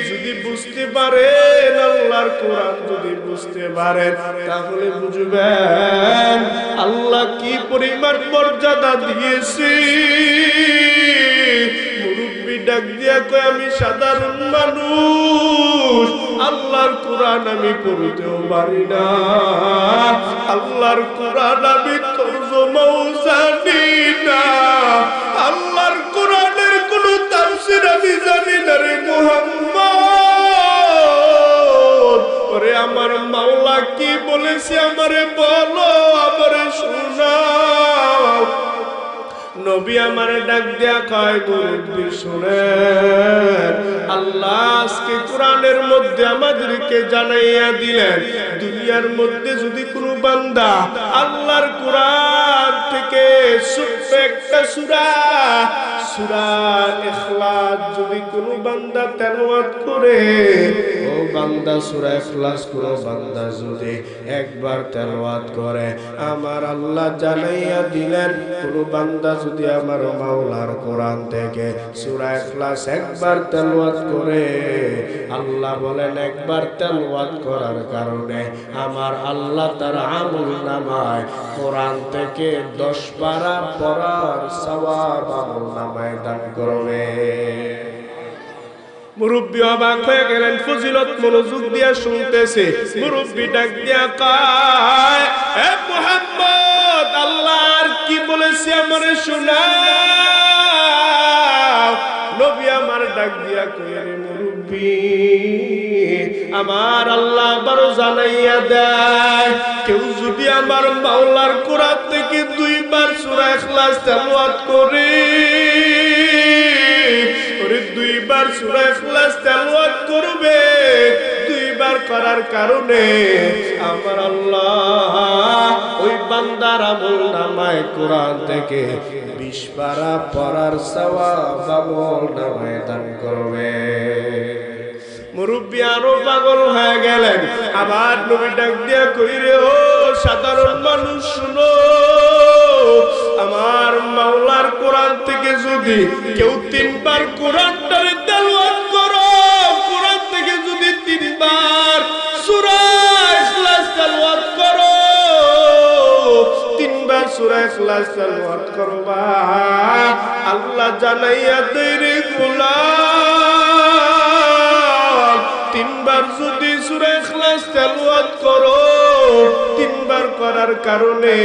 যদি বুঝতে পারেন, আল্লাহর কোরআন যদি বুঝতে পারেন, তাহলে বুঝবেন আল্লাহ কি পরিমাণ মর্যাদা দিয়েছে। মুরব্বি ডাক দিয়া কয়, আমি সাধারণ মানুষ, আল্লাহর কোরআন আমি পড়তেও পারি না, আল্লাহর কোরআন আমি তরজমাও জানি না, আল্লাহর কোরআনের কোন তাফসীর আমি জানি না, রে মুহাম্মদ। ওরে আমার মাওলা কি বলেছে আমারে বলো, আমারে শোনাও। নবী আমারে ডাক দিয়া কয়, মুরব্বি শুনেন, আল্লাহ আজকে কোরআনের মধ্যে আমাদেরকে জানাইয়া দিলেন, দুনিয়ার মধ্যে যদি কোনো বান্দা আল্লাহর কোরআন থেকে ছোট্ট একটা সূরা, সূরা ইখলাস যদি কোনো বান্দা তেলাওয়াত করে, ও বান্দা সূরা ইখলাস কোনো বান্দা যদি একবার তেলাওয়াত করে, আমার আল্লাহ জানাইয়া দিলেন, কোনো বান্দা যদি আমার মাওলার কোরআন থেকে সূরা ইখলাস একবার তেলাওয়াত করে, আল্লাহ বলেন একবার তেলাওয়াত করার কারণে আমার আল্লাহ তার আমলনামায় কোরআন থেকে 10 পারা পড়ার সওয়াব আমলনামায় দান করবে। মুরব্বি অবাক হয়ে গেলেন, ফজিলত মনোযোগ দিয়া শুনতেছে। মুরব্বি ডাক দিয়া কয়, এ মুহাম্মদ, আল্লাহর কি বলেছে আমারে শোনাও। নবী আমার ডাক দিয়া কয়, রে মুরব্বি, আমার আল্লাহ বড় জানাইয়া দেয়, কেউ যদি আমার মাওলার কোরআন থেকে 2 বার সূরা ইখলাস তেলাওয়াত করে, 2 বার সূরা ইখলাস তেলাওয়াত করবে, 2 বার করার কারণে আমার আল্লাহ ওই বান্দার আমলনামায় কোরআন থেকে 20 পারা পড়ার সওয়াব আমলনামায় দান করবে। মুরব্বি আরো পাগল হয়ে গেলেন। আবার নবী ডাক দিয়া কই, রে ও সাধারণ মানুষ শুনো, আমার মাওলার কোরআন থেকে যদি কেউ 3 বার কোরআনটারে তেলাওয়াত করো, কোরআন থেকে যদি 3 বার সূরা ইখলাস তেলাওয়াত করো, 3 বার সূরা ইখলাস তেলাওয়াত করবা, আল্লাহ জানাইয়া দেয়, রে গোলাম, 3 বার যদি সূরা ইখলাস তেলাওয়াত করো, 3 বার করার কারণে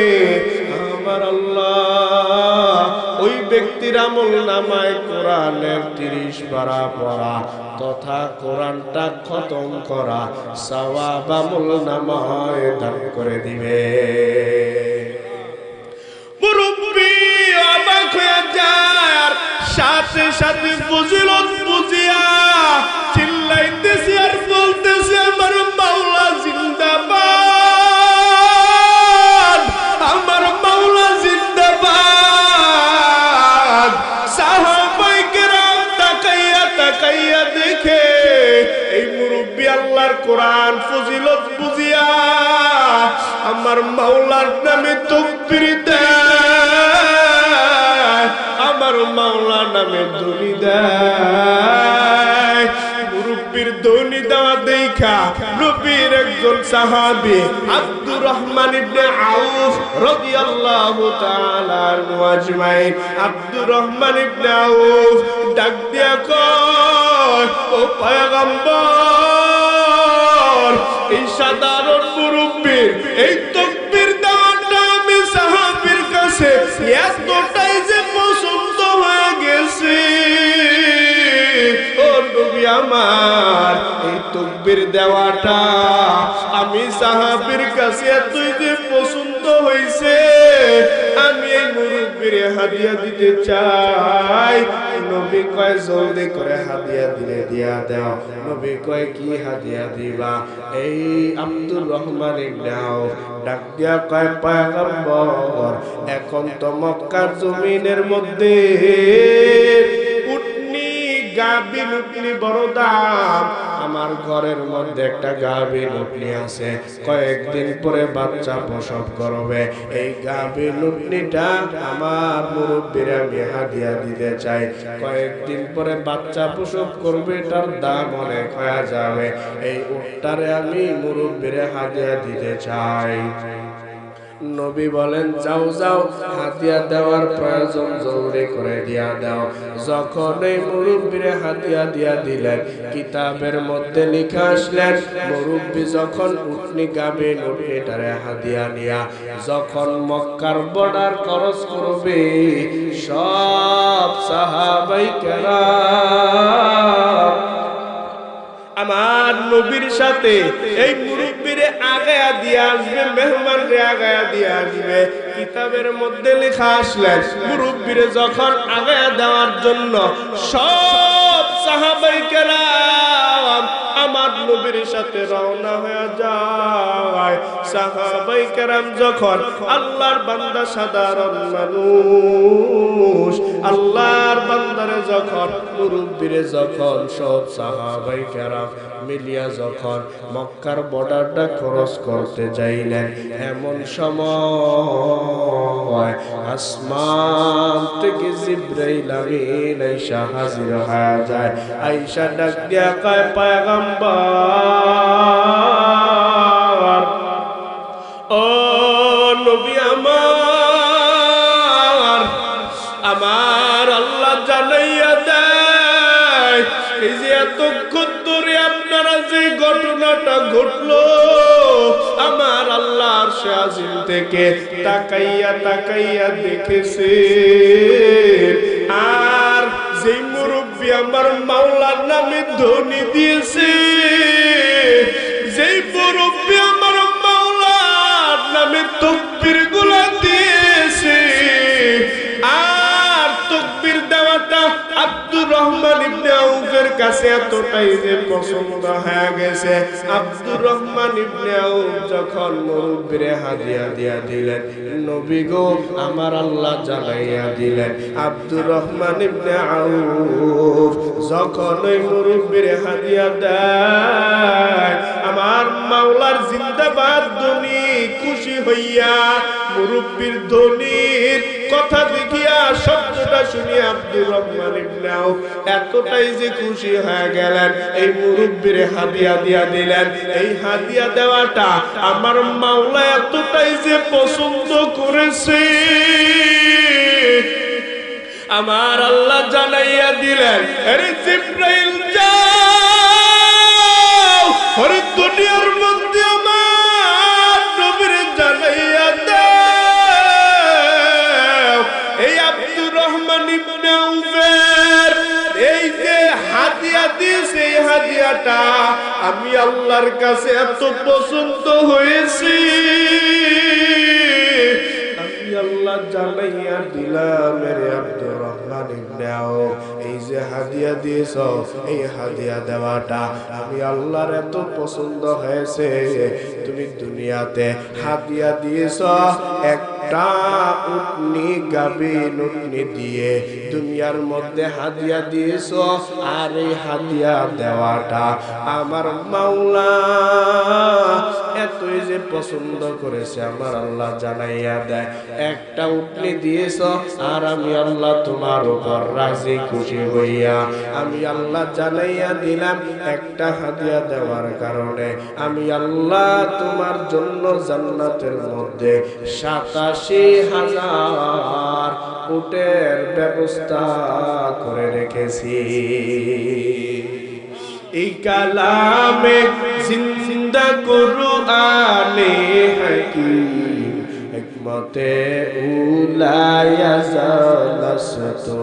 আমার আল্লাহ ওই ব্যক্তির আমল নামায় কোরআনের 30 পারা পড়া তথা কোরআনটা খতম করা সওয়াব আমল নামায় দান করে দিবে। মুরব্বি অবাক হয়ে যায় আর সাথে সাথে ফজিলত বুঝিয়া চিল্লাইতেছে আর বলতেছে আমার মাওলা জিন্দাবাদ, আমার মাওলা জিন্দাবাদ। সাহাবায়ে কেরাম তাকাইয়া তাকাইয়া দেখে এই মুরব্বি আল্লাহর কোরআন ফজিলত বুঝিয়া আমার মাওলার নামে তাকবীর দেয়, আমার মাওলা নামে ধ্বনি দেয়। মুরব্বির ধ্বনি দেওয়া দেখা নবীর একজন সাহাবী আব্দুর রহমান ইবনে আউফ রাদিয়াল্লাহু তাআলা আনহু আজমাইন, আব্দুর রহমান ইবনে আউফ ডাক দিয়া কয়, ও পয়গম্বর, এই সাধারণ মুরব্বির এই তাকবীর দেওয়াটা আমি সাহাবীর কাছে এতটাই যে পছন্দ হয়ে গেছে, ও নবী আমার এই তাকবীর দেওয়াটা আমি সাহাবীর কাছে এতই যে পছন্দ হয়েছে, আমি এই মুরব্বির হাদিয়া দিতে চাই। নবী কয় জলদি করে হাদিয়া দিলে দিয়া দাও। নবী কয় কি হাদিয়া দিবা? এই আব্দুর রহমান ইবনে আউফ ডাক দিয়া কয়, পয়গম্বর, এখন তো মক্কার জমিনের মধ্যে উটনি গাভীর উটনি বড় দাম, আমার ঘরের মধ্যে একটা গাভীর উটনি আছে, কয়েকদিন পরে বাচ্চা প্রসব করবে, এই গাভীর উটনিটা আমার মুরব্বির আমি হাদিয়া দিতে চাই, কয়েকদিন পরে বাচ্চা প্রসব করবে, এটার দাম অনেক হয়ে যাবে, এই উটটারে আমি মুরব্বির হাদিয়া দিতে চাই। নবী বলেন, যাও যাও, হাদিয়া দেওয়ার প্রয়োজন জলদি করে দিয়া দাও। যখন এই মুরব্বির হাদিয়া দিয়া দিলেন, কিতাবের মধ্যে লিখা আসলেন মুরব্বি যখন উটনি গাভীর উটনিটারে হাদিয়া নিয়া যখন মক্কার বর্ডার ক্রস করবে, সব সাহাবায়ে কেরাম আমার নবীর সাথে এই মুরব্বিরে আগায়া দিয়ে আসবে, মেহমানরে আগায়া দিয়ে আসবে। কিতাবের মধ্যে লেখা আসলেন মুরব্বিরে যখন আগায়া দেওয়ার জন্য সব সাহাবায়ে কেরাম আমার নবীর সাথে রওনা হয়ে যায়। সাহাবায়ে কেরাম যখন আল্লাহর বান্দা সাধারণ মানুষ, আল্লাহর বান্দারে যখন মুরব্বিরে যখন সব সাহাবায়ে কেরাম মিলিয়া যখন মক্কার বর্ডারটা ক্রস করতে যাইলেন, এমন সময় আসমান থেকে জিবরাইল আমিন আয়েশা হাজির হয়ে যায়। আয়েশা ডাক দিয়া কয়, পয়গম্বর, ও নবী আমার, আমার আল্লাহ জানাইয়া দেয় এই যে এতক্ষণ ধরে আপনারা যে ঘটনাটা ঘটলো, আমার আল্লাহ আরশে আজিম থেকে তাকাইয়া তাকাইয়া দেখেছে, আর যেই মুরব্বি আমার মাওলার নামে ধ্বনি দিয়েছে, যেই মুরব্বি আমার মাওলার নামে তাকবীর গুলা দিয়েছে, আর তাকবীর দেওয়াটা আব্দুর রহমান ইবনে আউফের কাছে এতটাই যে পছন্দ হয়ে গেছে, আব্দুর রহমান ইবনে আউফ যখন মুরব্বিরে হাদিয়া দিয়া দিলেন, নবী গো আমার আল্লাহ জানাইয়া দিলেন, আব্দুর রহমান ইবনে আউফ যখন ওই মুরব্বিরে হাদিয়া দেয়, আমার মাওলার জিন্দাবাদ ধ্বনি খুশি হইয়া মুরব্বির ধ্বনির কথা দেখিয়া শব্দটা শুনিয়া আব্দুর রহমান ইবনে আউফ এতটাই যে খুশি হয়ে গেলেন, এই মুরব্বিরে হাদিয়া দিয়া দিলেন। এই হাদিয়া দেওয়াটা আমার মাওলা এতটাই যে পছন্দ করেছে, আমার আল্লাহ জানাইয়া দিলেন, আরে জিবরাইল যাও, আরে দুনিয়ার মধ্যে আমার নবীর জানাইয়া দেয় আল্লাহর কাছে এত পছন্দ হয়েছে, আমি আল্লাহ জানাইয়া দিলাম রে আব্দুর রহমান ইবনে আউফ, এই যে হাদিয়া দিয়েছ, এই হাদিয়া দেওয়াটা আমি আল্লাহর এত পছন্দ হয়েছে। তুমি দুনিয়াতে হাদিয়া দিয়েছ একটা উটনি, গাভীর উটনি দিয়ে দুনিয়ার মধ্যে হাদিয়া দিয়েছ, আর এই হাদিয়া দেওয়াটা আমার মাওলা এতই যে পছন্দ করেছে আমার আল্লাহ জানাইয়া দেয়। একটা উটনি দিয়েছ আর আমি আল্লাহ তোমার উপর রাজি খুশি হইয়া আমি আল্লাহ জানাইয়া দিলাম একটা হাদিয়া দেওয়ার কারণে আমি আল্লাহ তোমার জন্য জান্নাতের মধ্যে ৮৭,০০০ উটের ব্যবস্থা করে রেখেছি। এই কালামে জিন্দা কুরআনে হাকিম হিকমতে উলায়া জালাসতু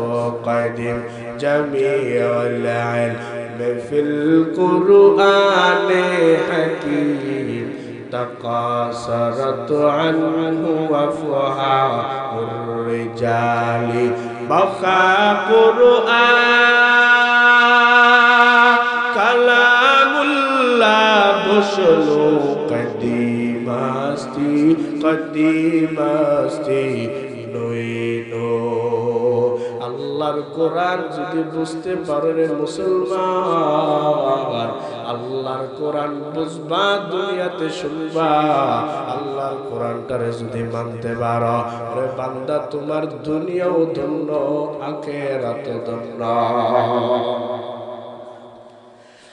কাদিম জামিউল ইলম ফিল কুরআনে হাকিম তাকাসারাত আনহু আফওয়াহুর রিজালি বাকা কুরআন কালামুল্লাহ বসলো কদিমাস্তি কদিমাস্তি নইনো। আল্লাহর কোরআন যদি বুঝতে পারো রে মুসলমান, আল্লাহর কোরআন বুঝবা, দুনিয়াতে শুনবা, আল্লাহর কোরআনটারে যদি মানতে পারো রে বান্দা, তোমার দুনিয়াও ধন্য, আখিরাতও ধন্য।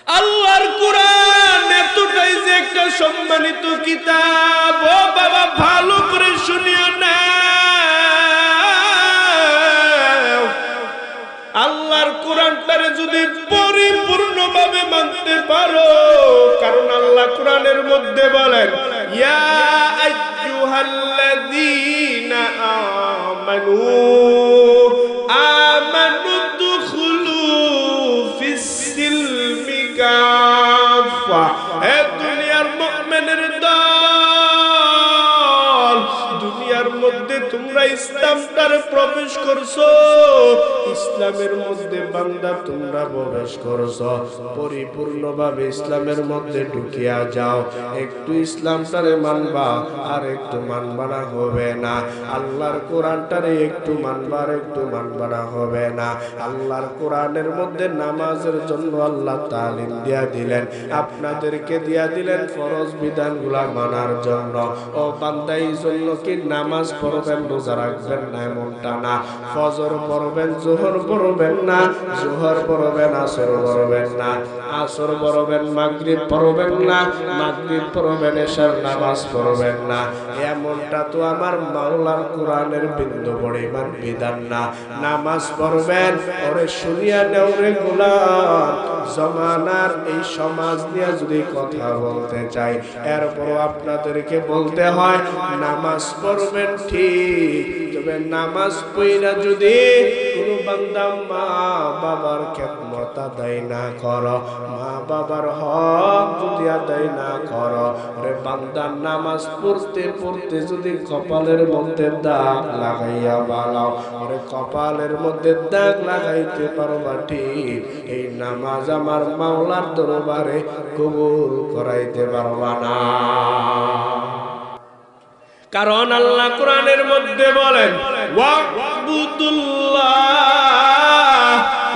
আল্লাহর কোরআন এতটাই যে একটা সম্মানিত কিতাব, ও বাবা ভালো করে শুনিও না। আল্লাহর কোরআনটারে যদি পরিপূর্ণভাবে মানতে পারো, কারণ আল্লাহ কোরআনের মধ্যে বলেন ইয়া আইয়ুহাল্লাযীনা আমানু আমানু দুখুলু ফিস-সিলমি কাফা। হে দুনিয়ার মুমিনের দল, দুনিয়ার মধ্যে তোমরা ইসলামটারে প্রবেশ করছো, ইসলামের মধ্যে বান্দা তোমরা প্রবেশ করছো, পরিপূর্ণভাবে ইসলামের মধ্যে ঢুকিয়া যাও। একটু ইসলামটারে মানবা আর একটু মানবা না, হবে না। আল্লাহর কোরআনটারে একটু মানবা আর একটু মানবা না, হবে না। আল্লাহর কোরআনের মধ্যে নামাজের জন্য আল্লাহ তালিম দিয়া দিলেন, আপনাদেরকে দিয়া দিলেন ফরজ বিধানগুলা মানার জন্য। ও বান্দা, এই জন্য কি নামাজ পড়বেন, রোজা রাখবেন না এমনটা না। ফজর পড়বেন, যোহর পড়বেন না, যোহর পড়বেন, আসর পড়বেন না, আসর পড়বেন, মাগরিব পড়বেন না, মাগরিব পড়বেন, এশার নামাজ পড়বেন না। এমনটা তো আমার মাওলার কোরআনের বিন্দু পরিমাণ বিধান না। নামাজ পড়বেন, ওরে শুনিয়া নেও রে গোলাম, জমানার এই সমাজ নিয়ে যদি কথা বলতে চাই, এরপরও আপনাদেরকে বলতে হয় নামাজ পড়বেন ঠিক, তবে নামাজ পড়া যদি কোনো বান্দা মা বাবার খেদমত আদায় না করো, মা বাবার হক যদি আদায় না করো, রে বান্দা নামাজ পড়তে পড়তে যদি কপালের মধ্যে দাগ লাগাইয়া বালাও, রে কপালের মধ্যে দাগ লাগাইতে পারবা ঠিক, এই নামাজ আমার মাওলার দরবারে কবুল করাইতে পারবা না। কারণ আল্লাহ কোরআনের মধ্যে বলেন ওয়াবুদুল্লাহ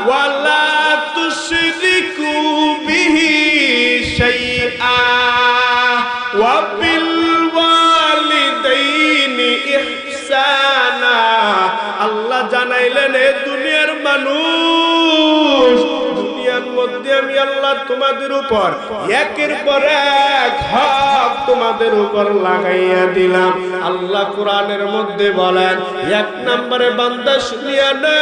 ওয়ালা তুশরিকু বিহি শাইআ ওয়া বিল ওয়ালিদাইনি ইহসানা। আল্লাহ জানাইলেন এ দুনিয়ার মানুষ, দুনিয়ার মধ্যে আমি আল্লাহ তোমাদের উপর একের পর এক হক তোমাদের উপর লাগাইয়া দিলাম। আল্লাহ কোরআনের মধ্যে বলেন, এক নম্বরে বান্দা শুনিয়া না,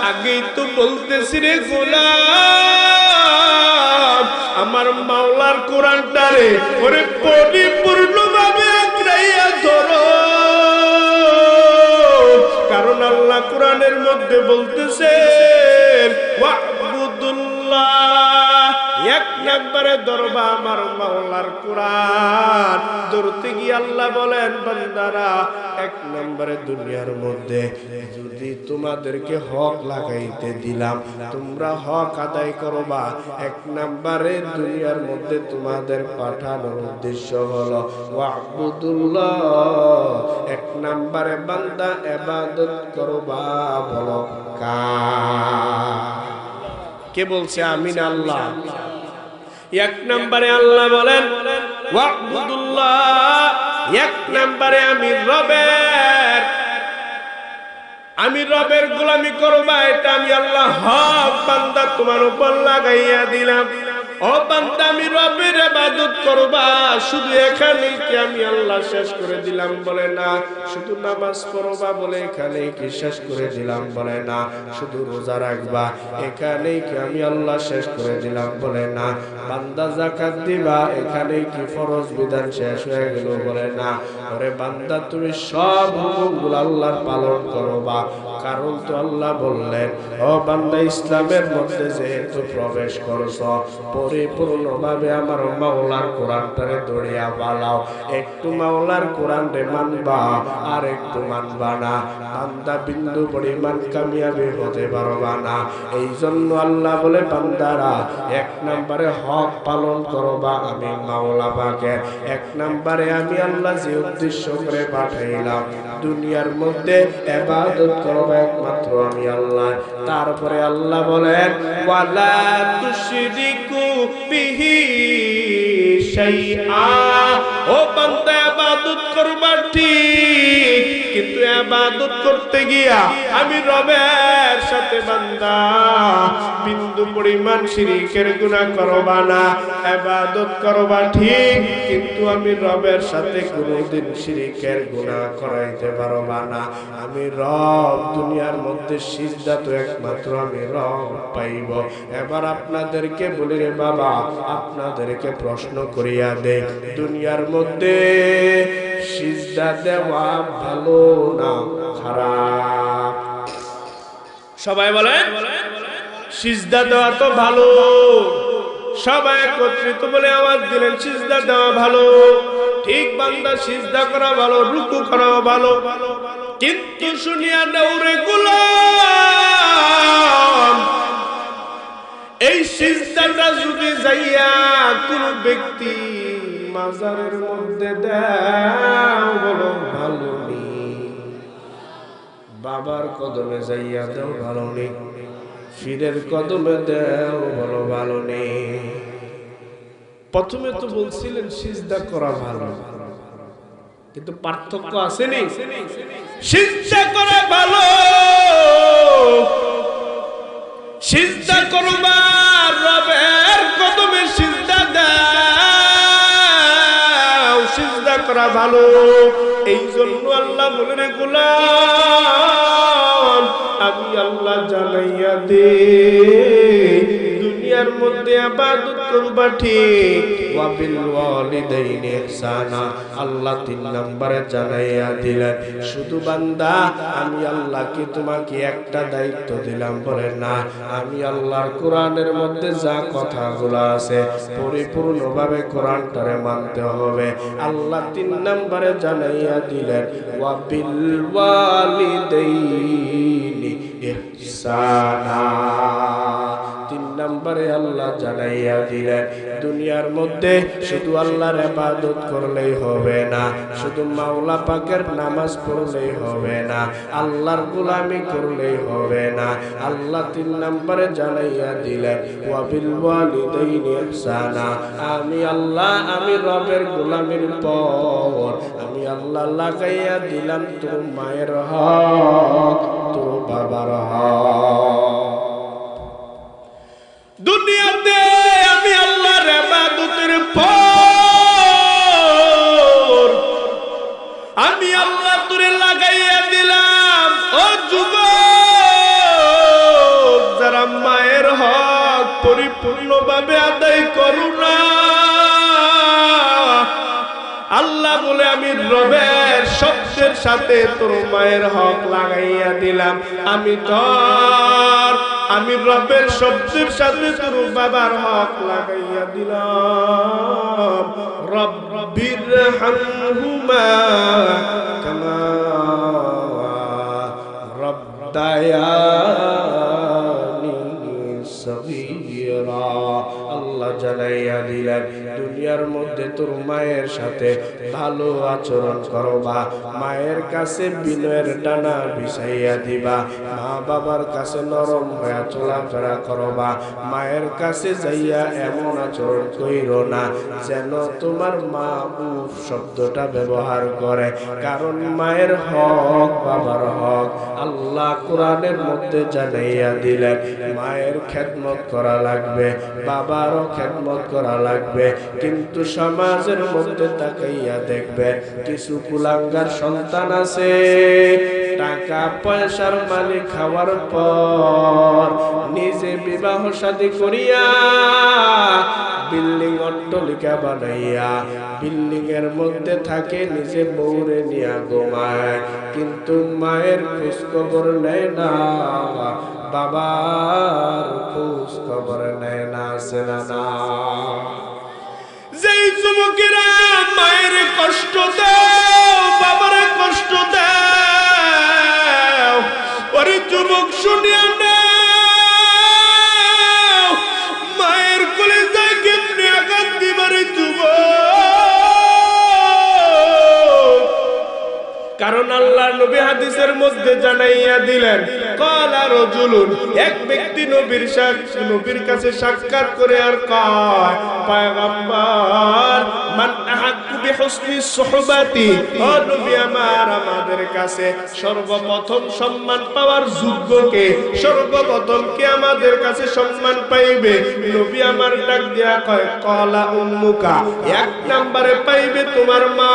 আগেই তো বলতেছি রে গোলাম, আমার মাওলার কোরআনটারে ওরে পরিপূর্ণভাবে আঁকড়াইয়া ধরো। কারণ আল্লাহ কোরআনের মধ্যে বলতেছে ওয়াবুদুল্লাহ, এক করে ধরবা আমার মাওলার কোরআন। ধরতে গিয়ে আল্লাহ বলেন, বান্দারা, এক নম্বরে দুনিয়ার মধ্যে যদি তোমাদেরকে হক লাগাইতে দিলাম, তোমরা হক আদায় করবা। এক নম্বরে দুনিয়ার মধ্যে তোমাদের পাঠানোর উদ্দেশ্য হলো ওয়াবুদুল্লাহ। এক নম্বরে বান্দা ইবাদত করবা। বলো কে বলছে? আমিন আল্লাহ। এক নম্বরে আল্লাহ বলেন ওয়াবুদুল্লাহ। এক নম্বরে আমি রবের গোলামি করবা, এটা আমি আল্লাহ হক বান্দা তোমার উপর লাগাইয়া দিলাম। ও বান্দা, আমি রবের ইবাদত করবা। শুধু এখানেই কি আমি আল্লাহ শেষ করে দিলাম? বলে না। শুধু নামাজ পড়বা, বলে এখানেই কি শেষ করে দিলাম? বলে না। শুধু রোজা রাখবা, এখানেই কি আমি আল্লাহ শেষ করে দিলাম? বলে না। বান্দা যাকাত দিবা, এখানেই কি ফরজ বিধান শেষ হয়ে গেল? বলে না। ওরে বান্দা, তুমি সব হুকুমগুলো আল্লাহর পালন করবা। কারণ তো আল্লাহ বললেন, ও বান্দা, ইসলামের মধ্যে যেহেতু প্রবেশ করছো, পরিপূর্ণভাবে আমার মাওলার কোরআনটারে দড়িয়া বালাও। একটু মাওলার কোরআন রে মানবা, আর একটু মানবা না, বান্দা বিন্দু পরিমাণ কামিয়াবি হতে পারবা না। এই জন্য আল্লাহ বলে, বান্দারা, এক নম্বরে হক পালন করবা আমি মাওলা পাকের। এক নম্বরে আমি আল্লাহ যে উদ্দেশ্য করে পাঠাইলাম, দুনিয়ার মধ্যে ইবাদত করবা একমাত্র আমি আল্লাহ। তারপরে আল্লাহ বলেন, ওয়ালা তুশরিকু বিহি শাইআ। ও বান্দা, ইবাদত করবা ঠিক, কিন্তু ইবাদত করতে গিয়া আমি রবের সাথে বান্দা বিন্দু পরিমাণ শিরকের গুনাহ করবা না। ইবাদত করবা ঠিক, কিন্তু আমি রবের সাথে কোনোদিন শিরকের গুনাহ করাইতে পারবা না। আমি রব। দুনিয়ার মধ্যে সিজদা তো একমাত্র আমি রব পাইব। এবার আপনাদেরকে বলি রে বাবা, আপনাদেরকে প্রশ্ন করিয়া দে, দুনিয়ার মধ্যে সিজদা দেওয়া ভালো না খারাপ? সবাই বলে সিজদা দেওয়া তো ভালো। সবাই একত্রিত বলে আওয়াজ দিলেন, সিজদা দেওয়া ভালো। ঠিক বান্দা, সিজদা করা ভালো, রুকু করা ভালো। কিন্তু শুনিয়া দৌড়ে গোলাম, এই সিজদাটা যদি যাইয়া কোন ব্যক্তি মাজারের মধ্যে দাও, বলো ভালো নেই। বাবার কদমে যাইয়া দাও, ভালো নেই। পীরের কদমে দাও, বলো ভালো নেই। প্রথমে তো বলছিলেন সিজদা করা ভালো, কিন্তু পার্থক্য আসেনি। সিজদা করা ভালো, সিজদা করবা রবের কদমে, সিজদা দাও, সিজদা করা ভালো। এই জন্য আল্লাহ বলে রে গোলাম, আমি আল্লাহ জানাইয়া দে, দুনিয়ার মধ্যে ইবাদত করবা ঠিক, ওয়া বিল ওয়ালিদাইনি ইহসানা। আল্লাহ 3 নম্বরে জানাইয়া দিলেন, শুধু বান্দা, আমি আল্লাহ কি তোমাকে একটা দায়িত্ব দিলাম? বলে না। আমি আল্লাহর কোরআনের মধ্যে যা কথাগুলো আছে পরিপূর্ণভাবে কোরআনটারে মানতে হবে। আল্লাহ 3 নম্বরে জানাইয়া দিলেন, ওয়া বিল ওয়ালিদাইনি ইহসানা। 3 নম্বরে আল্লাহ জানাইয়া দিলেন, দুনিয়ার মধ্যে শুধু আল্লাহর ইবাদত করলেই হবে না, শুধু মাওলা পাকের নামাজ পড়লেই হবে না, আল্লাহর গোলামি করলেই হবে না। আল্লাহ 3 নম্বরে জানাইয়া দিলেন, ওয়া বিল ওয়ালিদাইনি ইহসানা। আমি আল্লাহ, আমি রবের গোলামির পর আমি আল্লাহ লাগাইয়া দিলাম তোর মায়ের হক, তোর বাবার হক। দুনিয়াতে আমি আল্লাহর ইবাদতের পর আমি আল্লাহ তোরে লাগাইয়া দিলাম। ও যুবক, যারা মায়ের হক পরিপূর্ণভাবে আদায় করো না, আল্লাহ বলে আমি রবের শব্দের সাথে তোর মায়ের হক লাগাইয়া দিলাম। আমি তোর আমি রবের শব্দের সাথে তোর বাবার হক লাগাইয়া দিলাম। রব্বিরহামহুমা কামা রব্বায়ানি সগীরা। আল্লাহ জানাইয়া দিলেন দুনিয়ার মধ্যে তোর মায়ের সাথে ভালো আচরণ করবা, মায়ের কাছে বিনয়ের ডানা বিছাইয়া দিবা, মা বাবার কাছে নরম হয়ে চলাফেরা করবা, মায়ের কাছে যাইয়া এমন আচরণ কইরো না যেন তোমার মা উফ শব্দটা ব্যবহার করে, কারণ মায়ের হক বাবার হক। আল্লাহ কোরআনের মধ্যে জানাইয়া দিলেন মায়ের খেদমত করা লাগবে, বাবারও খেদমত করা লাগবে। কিন্তু সমাজের মধ্যে তাকাইয়া দেখবে কিছু কুলাঙ্গার সন্তান আছে, টাকা পয়সার মালিক খাওয়ার পর নিজে বিবাহ শাদী করিয়া বিল্ডিং অট্টালিকা বানাইয়া বিল্ডিং এর মধ্যে থাকে, নিজে বউরে নিয়া ঘুমায়, কিন্তু মায়ের খোঁজ খবর নেয় না, বাবার খোঁজ খবর নেয় না। সেনা না যেই যুবকেরা মায়ের কষ্ট দাও, বাবার কষ্ট দাও, ওরে যুবক শুনিয়া না, মায়ের কোলে যায় কেমনে আঘাত দিবারে যুবক। কারণ আল্লাহ নবী হাদিসের মধ্যে জানাইয়া দিলেন ক্বালা রাজুলুন, এক ব্যক্তি নবীর কাছে সাক্ষাৎ করে আর কয় পয়গম্বর মান আহাক্কু বিহুসনি সুহবাতি, ও নবী আমার, আমাদের কাছে সর্বপ্রথম সম্মান পাওয়ার যোগ্য কে? সর্বপ্রথম কে আমাদের কাছে সম্মান পাইবে? নবী আমার ডাক দিয়া কয় ক্বালা উম্মুকা, এক নম্বরে পাইবে তোমার মা।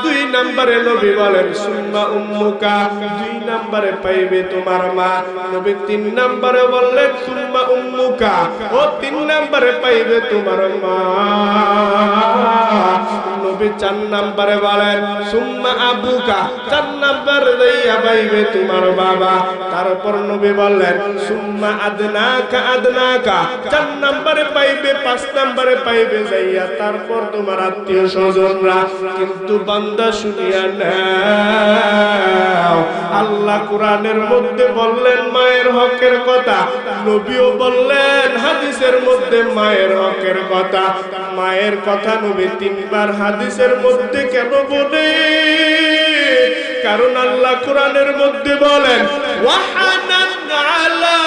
দুই নম্বরে নবী বলেন সুম্মা উম্মুকা, দুই নম্বরে পাইবে তোমার মা। নবী তিন নম্বরে বললেন সুম্মা উম্মুকা, ও তিন নম্বরে পাইবে তোমার মা। নবী চার নম্বরে বলেন সুম্মা আবুকা, চার নম্বরে যাইয়া পাইবে তোমার বাবা। তারপর নবী বললেন সুম্মা আদনাকা, আদনাকা চার নম্বরে পাইবে, পাঁচ নম্বরে পাইবে যাইয়া তারপর তোমার আত্মীয় স্বজনরা। কিন্তু বান্দা শুনিয়া নাও, আল্লাহ কোরআনের মধ্যে বললেন মায়ের হকের কথা, নবীও বললেন হাদিসের মধ্যে মায়ের হকের কথা। মায়ের কথা নবী তিনবার হাদিসের মধ্যে কেন বলে? কারণ আল্লাহ কোরআনের মধ্যে বলেন ওয়াহানান আলা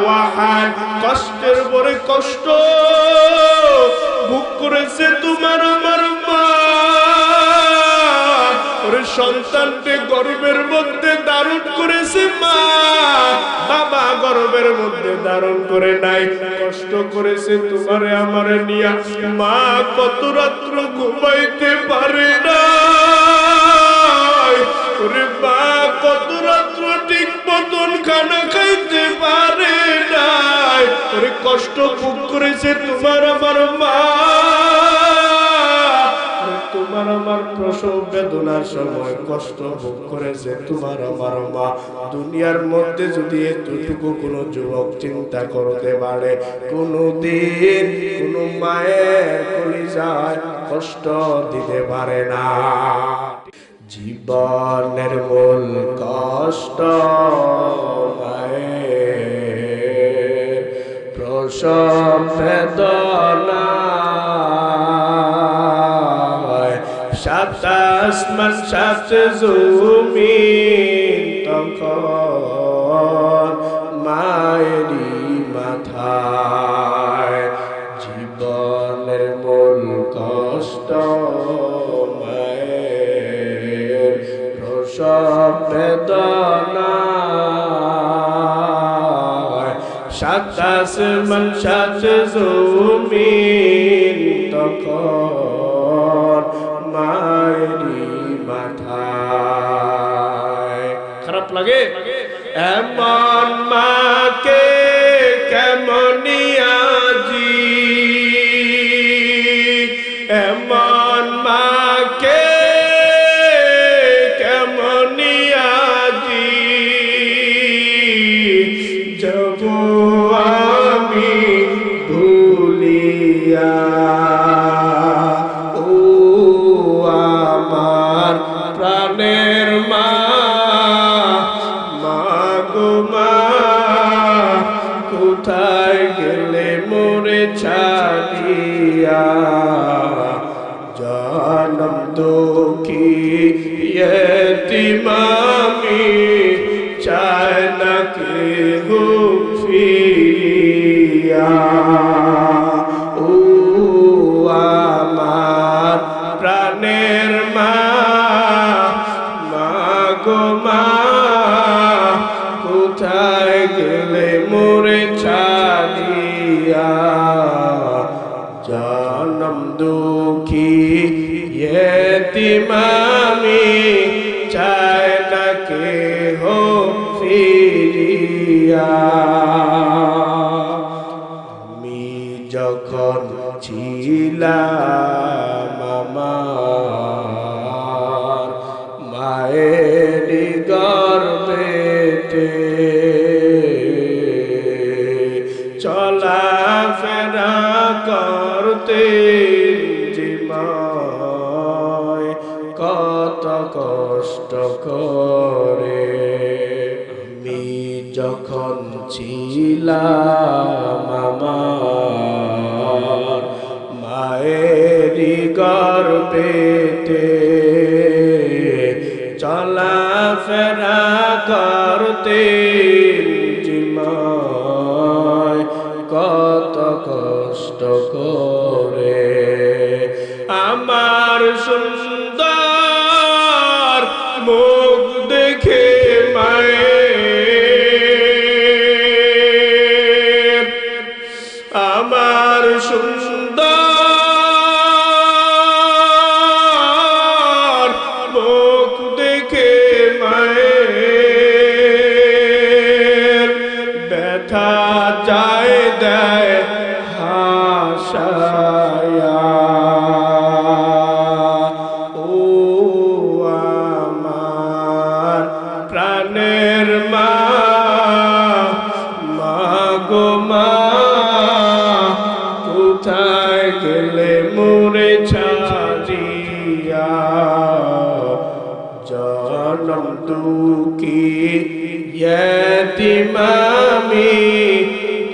ওয়াহান, কষ্টের পরে কষ্ট ভোগ করেছে তোমার আমার মা। ওরে সন্তানকে গর্ভের মধ্যে ধারণ করেছে মা, বাবা গর্ভের মধ্যে ধারণ করে নাই। কষ্ট করেছে তোমারে আমারে নিয়া, মা কত রাত্র ঘুমাইতে পারে না। ওরে মা কত রাত্র ঠিক মতন খানা খাইতে পারে নাই। ওরে কষ্ট ভোগ করেছে তোমার আমার মা। তোমার আমার প্রসব বেদনার সময় কষ্ট ভোগ করেছে তোমার আমার মা। দুনিয়ার মধ্যে যদি এতটুকু কোনো যুবক চিন্তা করতে পারে, কোনদিন কোনো মায়ের কলিজায় কষ্ট দিতে পারে না। জীবনের মূল কষ্ট মায়ের প্রসব বেদনা, সাত আসমান সাত জমিন তখন মায়েরই মাথায়। জীবনের মূল কষ্ট মায়ের প্রসব বেদনা, সাত আসমান সাত জমিন তখন মায়েরই মাথায়। খারাপ লাগে? এমন মাকে কেমনি আজি, এমন মাকে কেমনি আজি জানম দুঃখী ইয়তিমামি চায় না কেহ ফিরিয়া ও আমার প্রাণের মা গো মা কোথায় গেলে মোরে ছাড়িয়া জানম দুঃখী ইয়তিমামি চায় না কেহ ফিরিয়া আমি যখন ছিলাম আমার মায়ের গর্ভেতে চলাফেরা করতে জীবন কত কষ্ট করে আমি যখন ছিলাম আমার মায়ের গর্ভেতে চলাফেরা করতে জীবন কত কষ্ট করে আমার সুন্দর মুখ দেখে মায়ের আমার সুন্দর মুখ দেখে মায়ের ব্যথা যায় দেয় হাসায়া ও আমার প্রাণের মা গো মা কোথায় গেলে মোরে ছাড়িয়া জানম দুঃখী ইয়তিমামি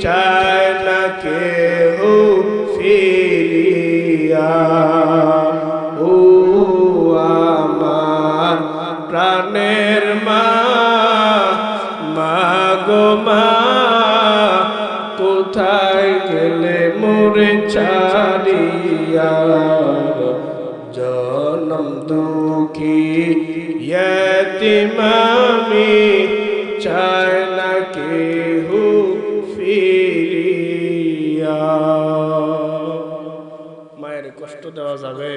চায় না কেহ ফিরিয়া ও আমার প্রাণের মা গো মা কোথায় গেলে মোরে ছাড়িয়া জানম দুঃখী ইয়তিমামি চায় না কেহ ফিরিয়া মায়ের কষ্ট দেওয়া যাবে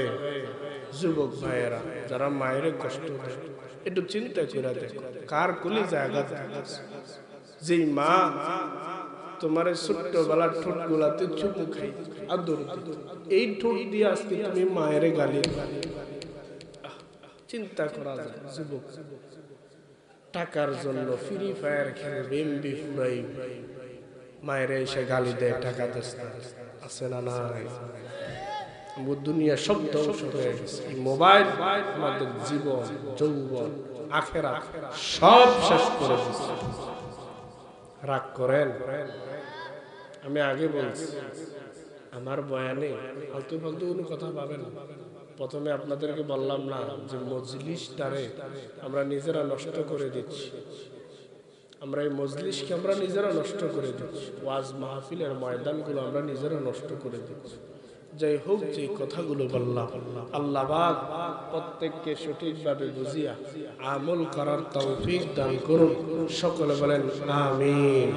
যুবক ভাইয়েরা যারা মায়ের কষ্ট দেয় একটু চিন্তা করে দেখো কার কুলি জায়গা যে মা তোমার ছোট্টবেলার ঠোঁট গুলাতে চুমু খাই আদর এই ঠোঁট দিয়ে আজকে তুমি মায়ের গালি চিন্তা করা যায় যুবক টাকার জন্য ফ্রি ফায়ার খেলবে এমবি ফুরাই মায়ের এসে গালি দেয় টাকা দিচ্ছে আছে না নাই দুনিয়া সব ধ্বংস হয়ে গেছে মোবাইল আমাদের জীবন যৌবন আখেরাত সব শেষ করে দিচ্ছে রাগ করেন আমি আগে বলছি আমার বয়ানে ফালতু ফালতু কোনো কথা পাবেন না প্রথমে আপনাদেরকে বললাম না যে মজলিসটারে আমরা নিজেরা নষ্ট করে দিচ্ছি আমরা এই মজলিসকে আমরা নিজেরা নষ্ট করে দিচ্ছি ওয়াজ মাহফিলের ময়দানগুলো আমরা নিজেরা নষ্ট করে দিচ্ছি যাই হোক যে কথাগুলো বললাম আল্লাহ পাক প্রত্যেককে সঠিকভাবে বুঝিয়া আমল করার তৌফিক দান করুন সকলে বলেন আমিন।